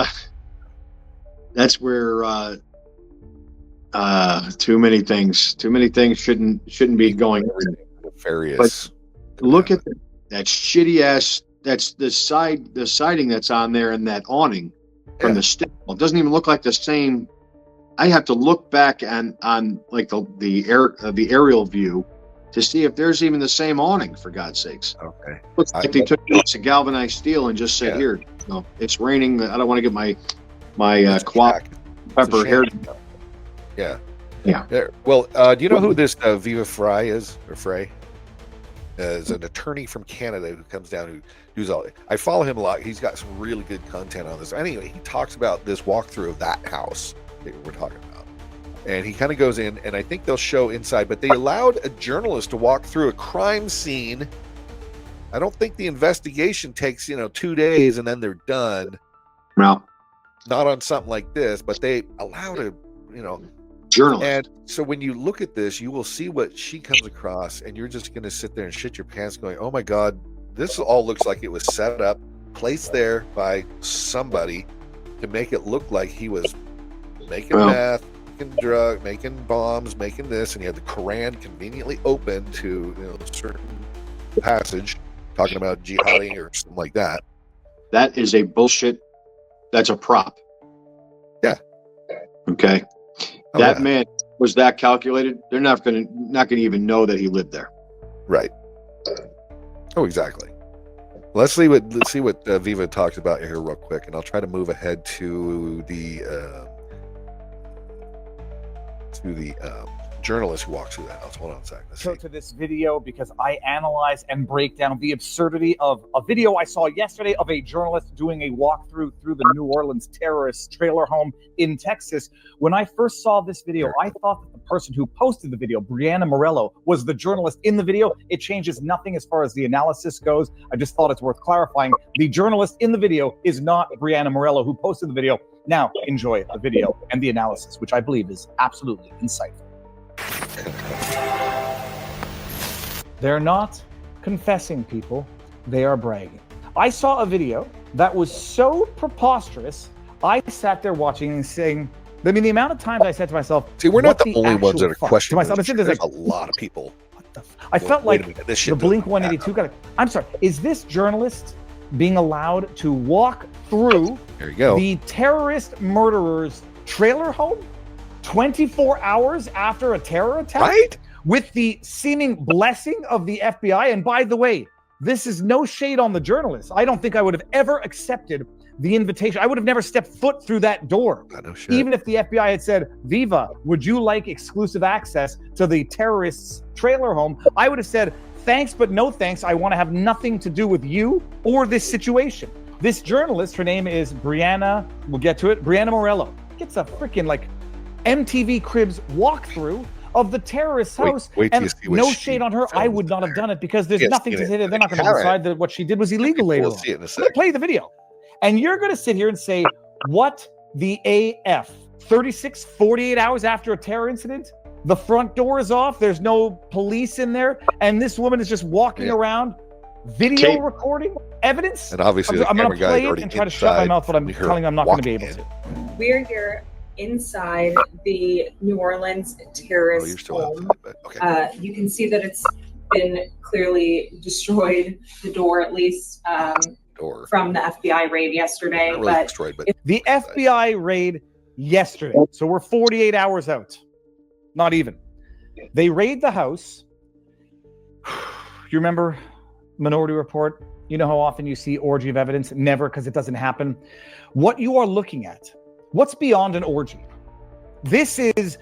that's where too many things shouldn't be going on. Nefarious. But look at that shitty ass. That's the siding that's on there and that awning from the stick. It doesn't even look like the same. I have to look back on like the aerial view to see if there's even the same awning, for God's sakes. Okay. Looks like they took some galvanized steel and just said, here, it's raining. I don't want to get my quack pepper hair. Yeah. Yeah. There. Well, do you know who this Viva Frei is, or Frei? Is an attorney from Canada who comes down who does all. I follow him a lot. He's got some really good content on this. Anyway, he talks about this walkthrough of that house that we're talking about, and he kind of goes in, and I think they'll show inside. But they allowed a journalist to walk through a crime scene. I don't think the investigation takes 2 days and then they're done. No, not on something like this. But they allowed a journalist. And so when you look at this, you will see what she comes across, and you're just going to sit there and shit your pants going, oh my God, this all looks like it was set up, placed there by somebody to make it look like he was making meth, making drugs, making bombs, making this, and he had the Quran conveniently open to a certain passage talking about jihading or something like that. That is a bullshit. That's a prop. Yeah. Okay. That man was that calculated. They're not gonna even know that he lived there. Right. Oh, exactly. Let's see what Viva talks about here real quick, and I'll try to move ahead to the journalist who walks through the house. Hold on a second. To this video because I analyze and break down the absurdity of a video I saw yesterday of a journalist doing a walkthrough through the New Orleans terrorist trailer home in Texas. When I first saw this video, I thought that the person who posted the video, Brianna Morello, was the journalist in the video. It changes nothing as far as the analysis goes. I just thought it's worth clarifying. The journalist in the video is not Brianna Morello who posted the video. Now enjoy the video and the analysis, which I believe is absolutely insightful. They're not confessing, people. They are bragging. I saw a video that was so preposterous, I sat there watching and saying, I mean, the amount of times I said to myself, see, we're not the only ones that are questioning. To myself, there's a lot of people. What the I felt like the Blink 182 guy. I'm sorry. Is this journalist being allowed to walk through the terrorist murderer's trailer home 24 hours after a terror attack? Right? With the seeming blessing of the FBI. And by the way, this is no shade on the journalist. I don't think I would have ever accepted the invitation. I would have never stepped foot through that door. Even if the FBI had said, Viva, would you like exclusive access to the terrorist's trailer home? I would have said, thanks, but no thanks. I want to have nothing to do with you or this situation. This journalist, her name is Brianna, we'll get to it, Brianna Morello, gets a freaking MTV Cribs walkthrough of the terrorist's house. And no shade on her, I would not have done it because there's nothing to say that they're not going to decide that what she did was illegal later on. See it in a second. Play the video. And you're going to sit here and say, what the AF? 48 hours after a terror incident, the front door is off, there's no police in there, and this woman is just walking around, video recording evidence? And obviously I'm going to play it and try to shut my mouth, but I'm telling you I'm not going to be able to. We're here inside the New Orleans terrorist home. You can see that it's been clearly destroyed, the door at least, from the FBI raid yesterday. Really destroyed, but the FBI raid yesterday. So we're 48 hours out. Not even. They raid the house. You remember Minority Report? You know how often you see orgy of evidence? Never, because it doesn't happen. What you are looking at, what's beyond an orgy? This is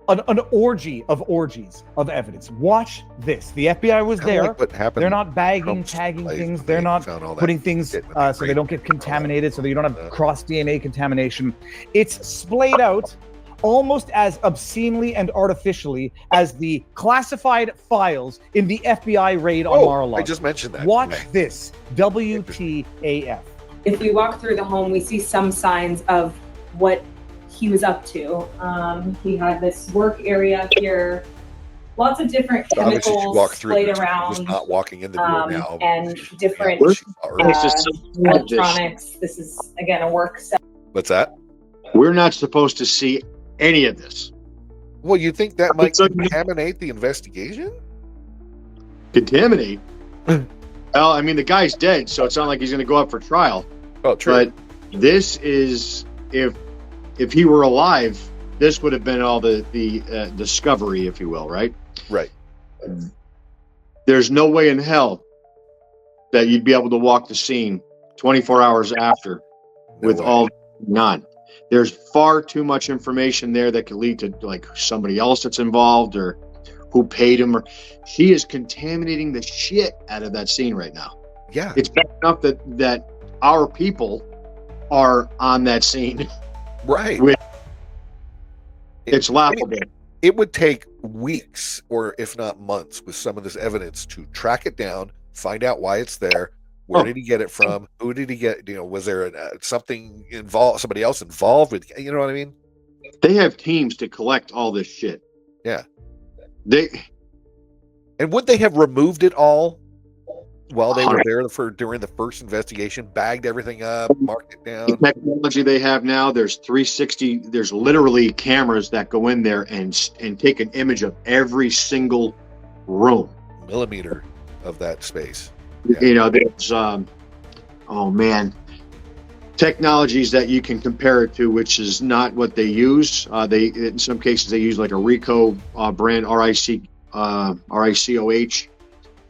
an orgy of orgies of evidence. Watch this. The FBI was there. They're not bagging, tagging things. They're not putting things so they don't get contaminated, so that you don't have cross DNA contamination. It's splayed out almost as obscenely and artificially as the classified files in the FBI raid on Mar-a-Lago. I just mentioned that. Watch this. WTAF. if we walk through the home, we see some signs of what he was up to. He had this work area here, lots of different chemicals played around. Just not walking in the door now. And different electronics. This is, again, a work set. What's that? We're not supposed to see any of this. Well, you think that might contaminate the investigation? Contaminate? Well, I mean, the guy's dead, so it's not like he's going to go up for trial. Oh, true. But this is, if he were alive, this would have been all the discovery, if you will, right? Right. There's no way in hell that you'd be able to walk the scene 24 hours after with all none. There's far too much information there that could lead to like somebody else that's involved or who paid him. Or he is contaminating the shit out of that scene right now. Yeah, it's bad enough that our people are on that scene. Right. It's laughable. It would take weeks, or if not months, with some of this evidence to track it down, find out why it's there. Where did he get it from? Who did he get? Was there something involved? Somebody else involved with? You know what I mean? They have teams to collect all this shit. Yeah. And would they have removed it all while they were there during the first investigation? Bagged everything up, marked it down. The technology they have now, there's 360. There's literally cameras that go in there and take an image of every single room, millimeter of that space. Yeah. There's oh man, technologies that you can compare it to, which is not what they use. They in some cases they use like a Rico brand RICOH,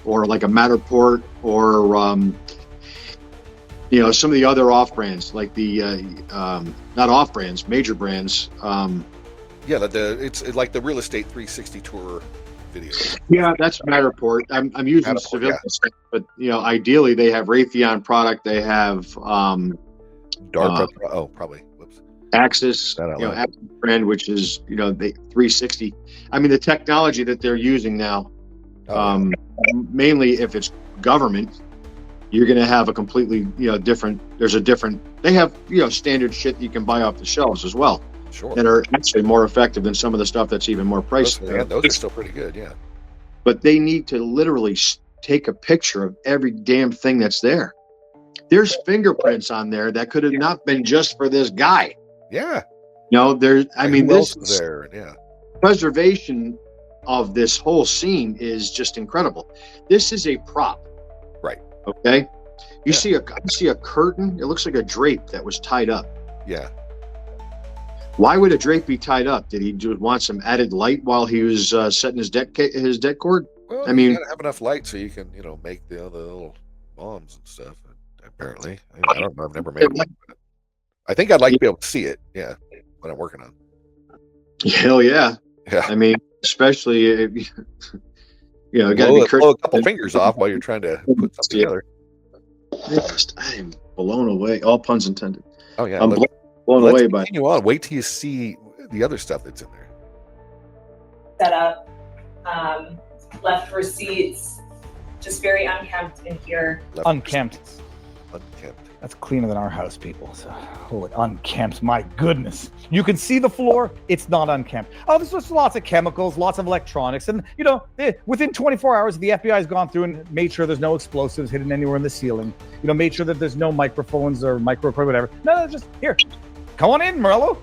or like a Matterport, or some of the other off brands, like the not off brands, major brands. It's like the real estate 360 tour. Video. Yeah, that's Matterport. I'm using civilian stuff, but ideally they have Raytheon product. They have DARPA. Probably. Whoops. Axis. Axis brand, which is the 360. I mean, the technology that they're using now, mainly if it's government, you're going to have a completely different. They have standard shit you can buy off the shelves as well. Sure. That are actually more effective than some of the stuff that's even more pricey. Those are still pretty good, yeah. But they need to literally take a picture of every damn thing that's there. There's fingerprints on there that could have not been just for this guy. Yeah. This is there. Yeah. Preservation of this whole scene is just incredible. This is a prop. Right. Okay. You see a curtain. It looks like a drape that was tied up. Yeah. Why would a drape be tied up? Did he want some added light while he was setting his deck cord? Well, you gotta have enough light so you can, make the other little bombs and stuff. Apparently, I don't know. I've never made one. I think I'd like to be able to see it. Yeah, what I'm working on. Hell yeah! Yeah. I mean, especially if, blow a couple fingers off while you're trying to put something together. I'm blown away. All puns intended. Oh yeah. I'm blown away by. Continue on. Wait till you see the other stuff that's in there. Set up, left receipts, just very unkempt in here. Unkempt. That's cleaner than our house, people. So, holy, unkempt. My goodness. You can see the floor. It's not unkempt. Oh, there's just lots of chemicals, lots of electronics. And, within 24 hours, the FBI has gone through and made sure there's no explosives hidden anywhere in the ceiling. Made sure that there's no microphones or microphone, whatever. No, just here. Come on in, Morello.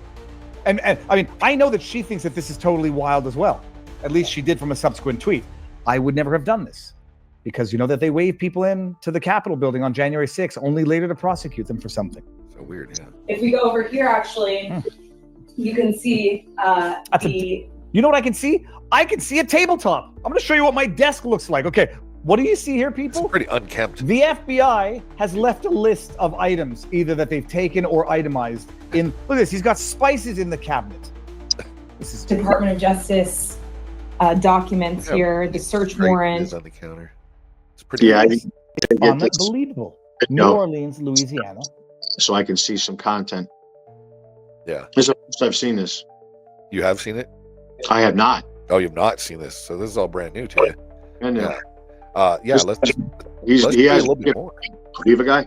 And I mean, I know that she thinks that this is totally wild as well. At least she did from a subsequent tweet. I would never have done this. Because that they wave people in to the Capitol building on January 6th, only later to prosecute them for something. So weird, yeah. If we go over here, actually, you can see you know what I can see? I can see a tabletop. I'm going to show you what my desk looks like. Okay, what do you see here, people? It's pretty unkempt. The FBI has left a list of items, either that they've taken or itemized. Look at this. He's got spices in the cabinet. This is Department of Justice documents here. The search warrant on the counter. Pretty unbelievable. New Orleans, Louisiana. So I can see some content. Yeah. This is the first I've seen this. You have seen it? I have not. Oh, you've not seen this. So this is all brand new to you. And let's he has a little bit more. Viva guy.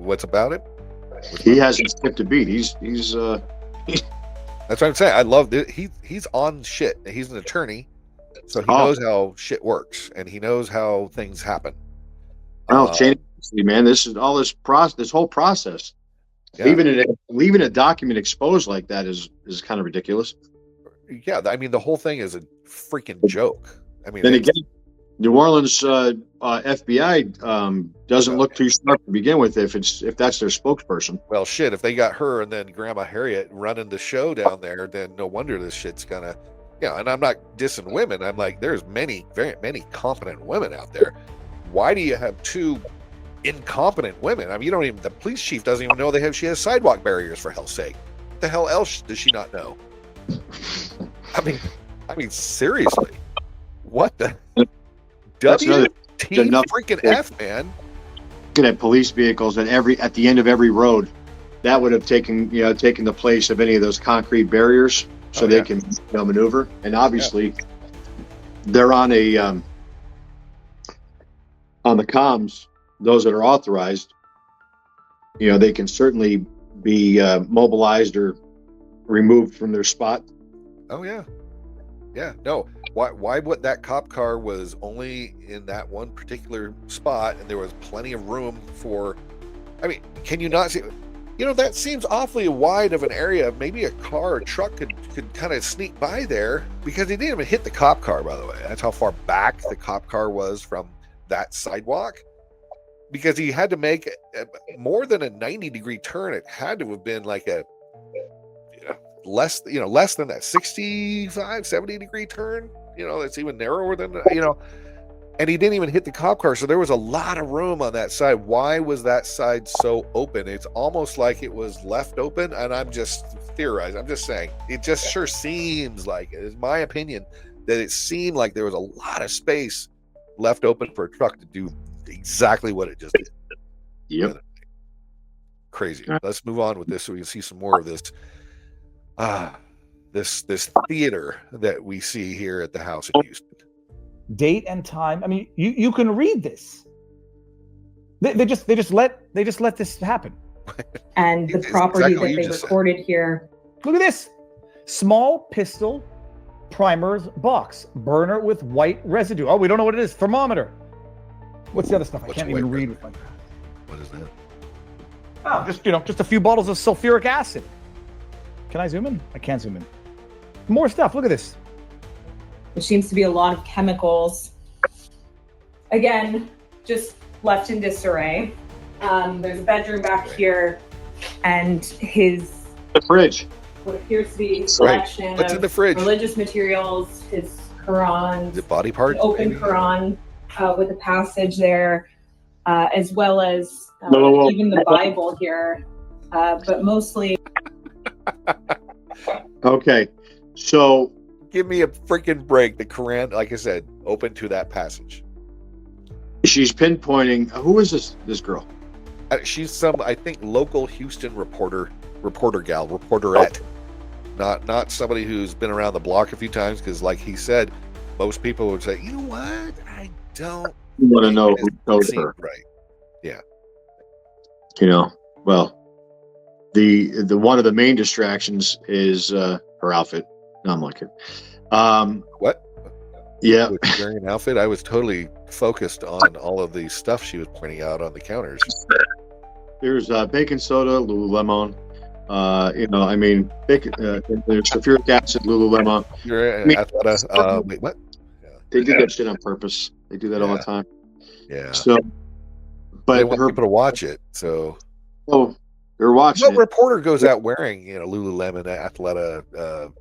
What's about it? He hasn't skipped a beat. He's That's what I'm saying. I love it. He's on shit. He's an attorney, so he knows how shit works and he knows how things happen. Well, man, this is all this whole process. Yeah. Leaving a document exposed like that is kind of ridiculous. Yeah, I mean the whole thing is a freaking joke. I mean, then again, New Orleans FBI doesn't look too smart to begin with if that's their spokesperson. Well, shit, if they got her and then Grandma Harriet running the show down there, then no wonder this shit's gonna, and I'm not dissing women. I'm like, there's very many competent women out there. Why do you have two incompetent women? I mean, the police chief doesn't even know she has sidewalk barriers, for hell's sake. What the hell else does she not know? I mean, seriously, what the freaking F, man? Looking at police vehicles at the end of every road, that would have taken the place of any of those concrete barriers, so they can maneuver. And obviously, they're on the comms. Those that are authorized, they can certainly be mobilized or removed from their spot. Oh yeah. No. Why would that cop car was only in that one particular spot, and there was plenty of room for? I mean, can you not see? That seems awfully wide of an area. Maybe a car or truck could kind of sneak by there, because he didn't even hit the cop car. By the way, that's how far back the cop car was from that sidewalk. Because he had to make more than a 90-degree turn. It had to have been like a less than that 65, 70-degree turn. That's even narrower than and he didn't even hit the cop car. So there was a lot of room on that side. Why was that side so open? It's almost like it was left open, and I'm just theorizing. I'm just saying, it just sure seems like, it's my opinion, that it seemed like there was a lot of space left open for a truck to do exactly what it just did. Yep. Crazy. Let's move on with this so we can see some more of this. This theater that we see here at the house in Houston. Date and time. I mean, you can read this. They just let this happen. And the property that they recorded here. Look at this. Small pistol primers box. Burner with white residue. Oh, we don't know what it is. Thermometer. What's the other stuff? I can't even read with my. What is that? Oh, just a few bottles of sulfuric acid. Can I zoom in? I can't zoom in. More stuff. Look at this. There seems to be a lot of chemicals. Again, just left in disarray. There's a bedroom back here, and the fridge. What appears to be a collection What's in the fridge? Religious materials, his Quran, the body part, open Quran with a passage there, as well as even the Bible here, but mostly. Okay, so give me a freaking break. The Quran, like I said, open to that passage. She's pinpointing. Who is this girl? She's some, I think, local Houston reporterette. Not somebody who's been around the block a few times, because, like he said, most people would say, you know what, I don't want to know who told her. Right? Yeah. Well, the one of the main distractions is her outfit. No, I'm like it. What? Yeah. Was she wearing an outfit? I was totally focused on all of the stuff she was pointing out on the counters. There's baking soda, Lululemon. There's sulfuric acid, Lululemon. Wait, what? They do that shit on purpose. They do that all the time. Yeah. So, but they want people to watch it. So. Oh, they're watching. What reporter goes out wearing, Lululemon, Athleta,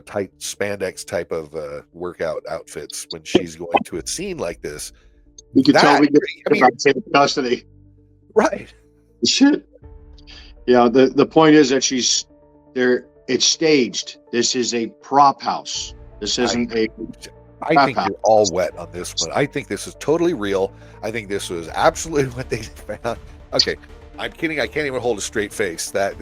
tight spandex type of workout outfits when she's going to a scene like this? You can tell we get custody. Right. Shit. Yeah. The point is that she's there. It's staged. This is a prop house. This isn't I think you're all wet on this one. I think this is totally real. I think this was absolutely what they found. Okay. I'm kidding. I can't even hold a straight face. Of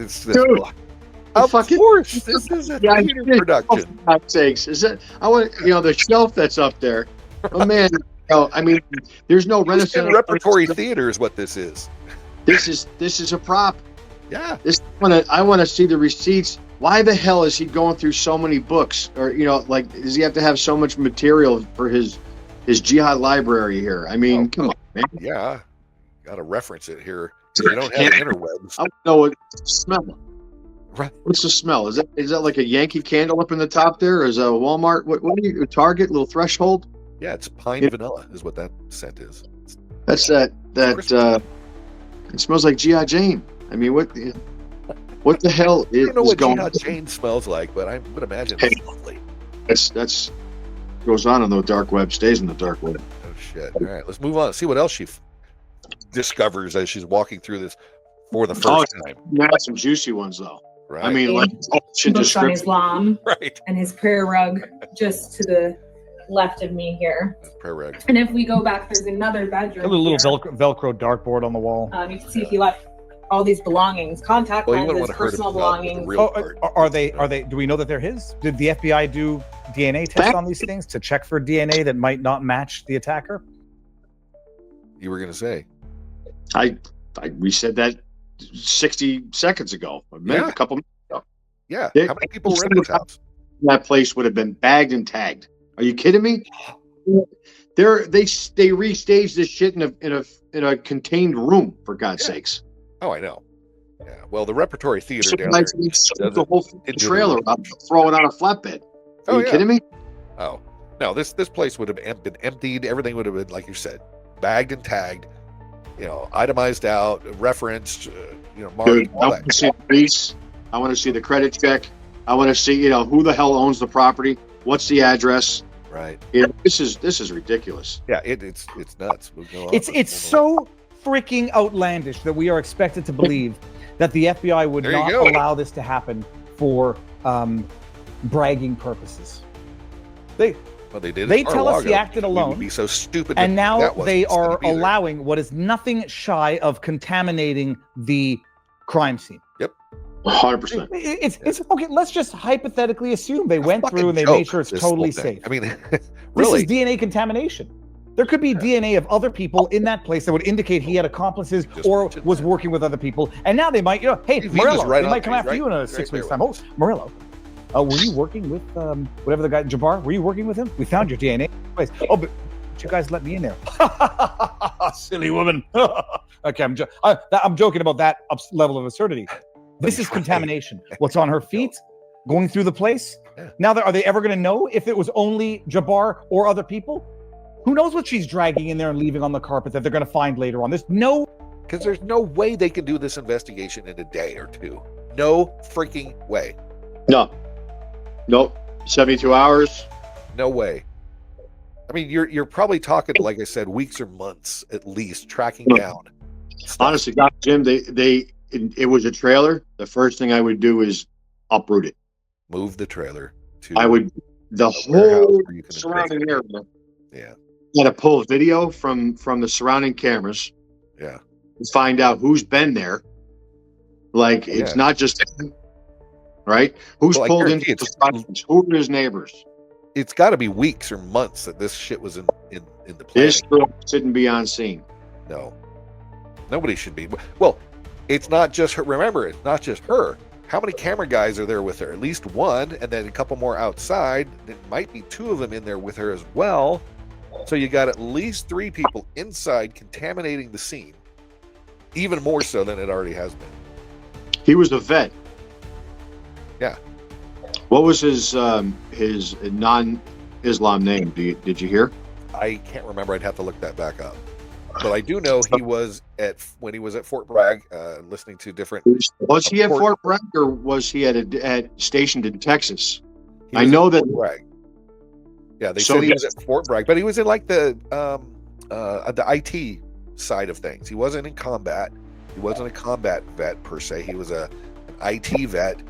course, this is a theater production. For God's sakes, is it? I want the shelf that's up there. Oh man, there's no Renaissance repertory theater is what this is. This is a prop. Yeah. I want to see the receipts. Why the hell is he going through so many books? Or, like, does he have to have so much material for his jihad library here? I mean, come on, man. Yeah. Got to reference it here. You don't have interwebs. I don't know what the smell. Right. What's the smell? Is that like a Yankee Candle up in the top there? Or is a Walmart? What are you, Target, little Threshold? Yeah, it's pine vanilla is what that scent is. That's that it smells like G.I. Jane. I mean, what the hell is I don't know what going G.I. Jane smells like, but I would imagine it's lovely. That's goes on the dark web, stays in the dark web. Oh shit. All right, let's move on. See what else she discovers as she's walking through this for the first time. You have some juicy ones though. Right. I mean, like books on Islam, right, and his prayer rug just to the left of me here. Prayer rug. And if we go back, there's another bedroom. A little Velcro dartboard on the wall. You can see he left all these belongings, contact lenses, personal belongings. Are they? Do we know that they're his? Did the FBI do DNA tests on these things to check for DNA that might not match the attacker? You were going to say. We said that 60 seconds ago, a couple minutes ago. Yeah. How many people were in this house? That place would have been bagged and tagged. Are you kidding me? They restaged this shit in a contained room, for God's sakes. Oh, I know. Yeah. Well, the repertory theater down there. The whole trailer up, throw it on a flatbed. Are you kidding me? Oh no, this place would have been emptied. Everything would have been, like you said, bagged and tagged. Itemized out, referenced. Marked. Dude, I want to see the lease. I want to see the credit check. I want to see, who the hell owns the property. What's the address? Right. This is ridiculous. Yeah, it's nuts. It's so freaking outlandish that we are expected to believe that the FBI would not allow this to happen for bragging purposes. They did. They tell us he acted alone. Would be so stupid. And now they are allowing what is nothing shy of contaminating the crime scene. Yep. 100%. It's okay. Let's just hypothetically assume they went through and they made sure it's totally safe. I mean, This really, is DNA contamination. There could be DNA of other people in that place that would indicate he had accomplices or was working with other people. And now they might, hey, Murillo, they might come after you in 6 weeks' time. Oh, Murillo, were you working with whatever the guy, Jabaar? Were you working with him? We found your DNA in the place. Oh, but you guys let me in there. Silly woman. Okay, I'm joking about that level of absurdity. This is contamination. What's on her feet, going through the place. Yeah. Now, are they ever going to know if it was only Jabaar or other people? Who knows what she's dragging in there and leaving on the carpet that they're going to find later on? There's no way they can do this investigation in a day or two. No freaking way. No. Nope. 72 hours. No way. I mean, you're probably talking, like I said, weeks or months at least tracking down. Honestly, Jim, it was a trailer. The first thing I would do is uproot it. Move the trailer to the whole surrounding area. Yeah. Got to pull video from the surrounding cameras. Yeah. To find out who's been there. Like, it's not just him, right? Who's pulled into the front? Who are his neighbors? It's got to be weeks or months that this shit was in the planning. This girl shouldn't be on scene. No. Nobody should be. Well, it's not just her. Remember, it's not just her. How many camera guys are there with her? At least one, and then a couple more outside. There might be two of them in there with her as well. So you got at least 3 people inside contaminating the scene, even more so than it already has been. He was a vet. Yeah. What was his non-Islam name? Did you hear? I can't remember. I'd have to look that back up. But I do know he was when he was at Fort Bragg, listening to different. Was he at Fort Bragg or was he stationed in Texas? I know that. Bragg. Yeah, they said he was at Fort Bragg, but he was in like the IT side of things. He wasn't in combat. He wasn't a combat vet per se. He was an IT vet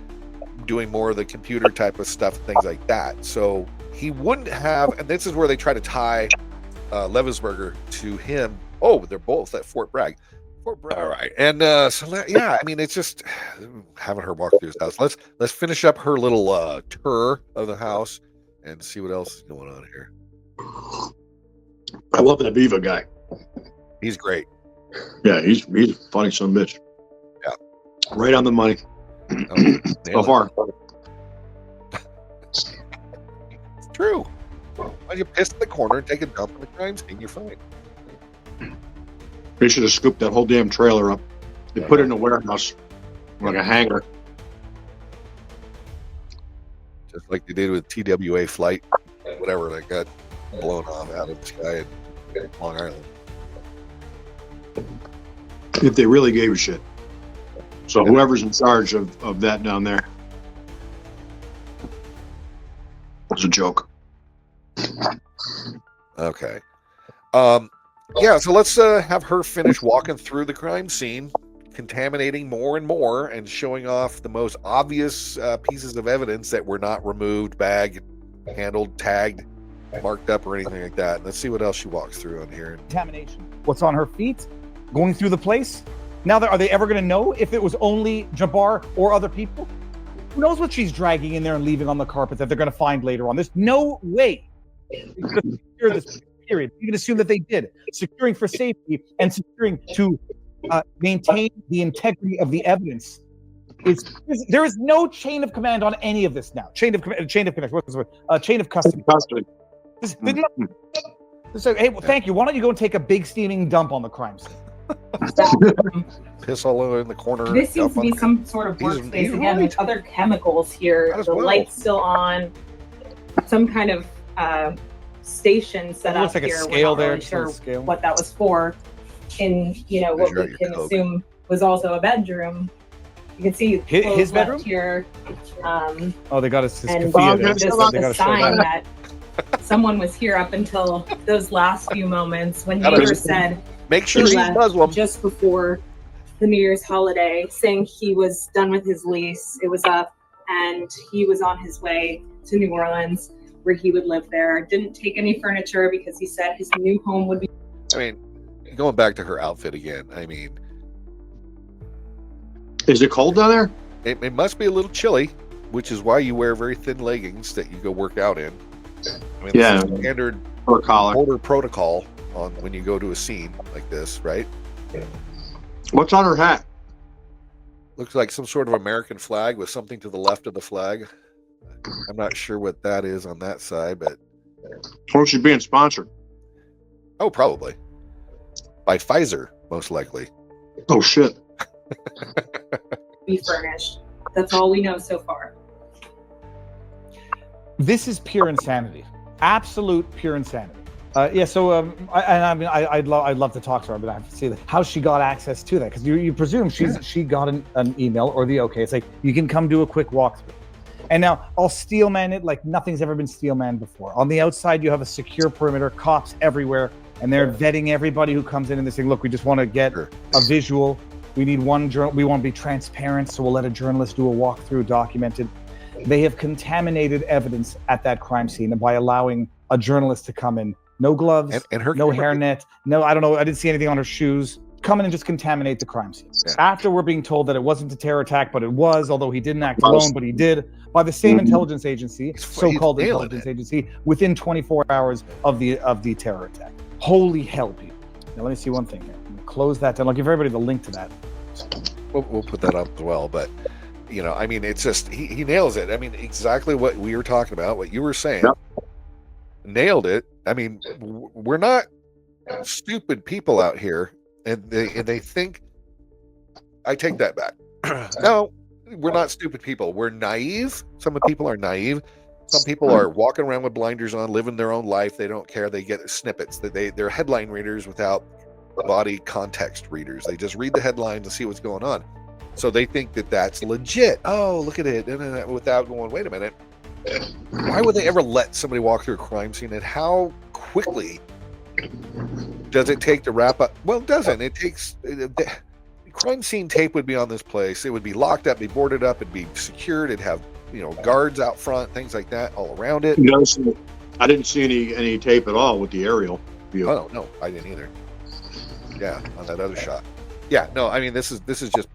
doing more of the computer type of stuff, things like that. So he wouldn't have, and this is where they try to tie Levensberger to him. Oh, they're both at Fort Bragg. All right, and I mean, it's just having her walk through his house. Let's finish up her little tour of the house and see what else is going on here. I love that Viva guy. He's great. Yeah, he's a funny son of a bitch. Yeah. Right on the money. So far. It's true. Why you piss in the corner and take a dump in the crime scene? You're fine. They should have scooped that whole damn trailer up. They put it in a warehouse like a hangar. Just like they did with TWA flight, whatever, that got blown off out of the sky in Long Island. If they really gave a shit. So whoever's in charge of that down there. It's a joke. Okay. Yeah, so let's have her finish walking through the crime scene, contaminating more and more, and showing off the most obvious pieces of evidence that were not removed, bagged, handled, tagged, marked up, or anything like that. And let's see what else she walks through on here. Contamination. What's on her feet? Going through the place? Now, are they ever going to know if it was only Jabaar or other people? Who knows what she's dragging in there and leaving on the carpet that they're going to find later on? There's no way you could secure this period. You can assume that they did. Securing for safety and securing to maintain the integrity of the evidence. There is no chain of command on any of this now. Chain of custody. So, hey, well, thank you. Why don't you go and take a big steaming dump on the crime scene? Piss all over in the corner. This seems to be some sort of workspace again with other chemicals here. The light's still on. Some kind of station set up like here. A scale We're there. not really sure what that was for. In what we can assume was also a bedroom. You can see his bedroom here. They got his and just a sign that someone was here up until those last few moments when neighbor said. Make sure he's Muslim. Just before the New Year's holiday, saying he was done with his lease. It was up, and he was on his way to New Orleans, where he would live there. Didn't take any furniture because he said his new home would be. I mean, going back to her outfit again. I mean, is it cold down there? It must be a little chilly, which is why you wear very thin leggings that you go work out in. I mean, yeah, this is standard border protocol on when you go to a scene like this, right? What's on her hat? Looks like some sort of American flag with something to the left of the flag. I'm not sure what that is on that side, but or she's being sponsored. Oh, probably by Pfizer, most likely. Oh shit. Be furnished. That's all we know so far. This is pure insanity. Absolute pure insanity. I'd love to talk to her, but I have to see how she got access to that, because you presume she got an email or the okay. It's like, you can come do a quick walkthrough. And now I'll steelman it like nothing's ever been steelman before. On the outside, you have a secure perimeter, cops everywhere, and they're vetting everybody who comes in and they're saying, look, we just want to get a visual. We need one journal. We want to be transparent, so we'll let a journalist do a walkthrough, documented. They have contaminated evidence at that crime scene by allowing a journalist to come in. No gloves, and her no hairnet, no, I don't know, I didn't see anything on her shoes. Come in and just contaminate the crime scene. Yeah. After we're being told that it wasn't a terror attack, but it was, although he didn't act alone, but he did, by the same intelligence agency, so-called intelligence agency, within 24 hours of the terror attack. Holy hell, people. Now, let me see one thing here. I'm gonna close that down. I'll give everybody the link to that. We'll put that up as well, but I mean, it's just, he nails it. I mean, exactly what we were talking about, what you were saying. Yep. Nailed it. I mean, we're not stupid people out here, and they think. I take that back. No, we're not stupid people. We're naive. Some people are naive. Some people are walking around with blinders on, living their own life. They don't care. They get snippets. They're headline readers without body context readers. They just read the headlines and see what's going on. So they think that that's legit. Oh, look at it. Without going, wait a minute. Why would they ever let somebody walk through a crime scene, and how quickly does it take to wrap up? Well, it doesn't. It takes crime scene tape would be on this place. It would be locked up, be boarded up, it'd be secured. It'd have guards out front, things like that all around it. No, I didn't see any tape at all with the aerial view. Oh no, I didn't either. Yeah, on that other shot. Yeah, no, I mean this is just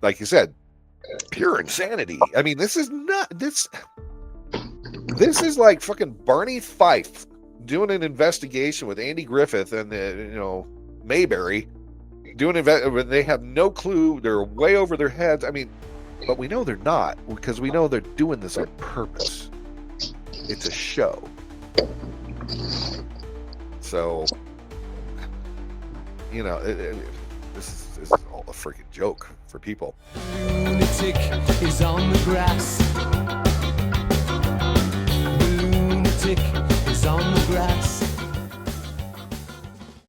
like you said, pure insanity. I mean, this is not this. This is like fucking Barney Fife doing an investigation with Andy Griffith and Mayberry, they have no clue. They're way over their heads. I mean, but we know they're not, because we know they're doing this on purpose. It's a show. So, you know, this is all a freaking joke for people. Lunatic is on the grass.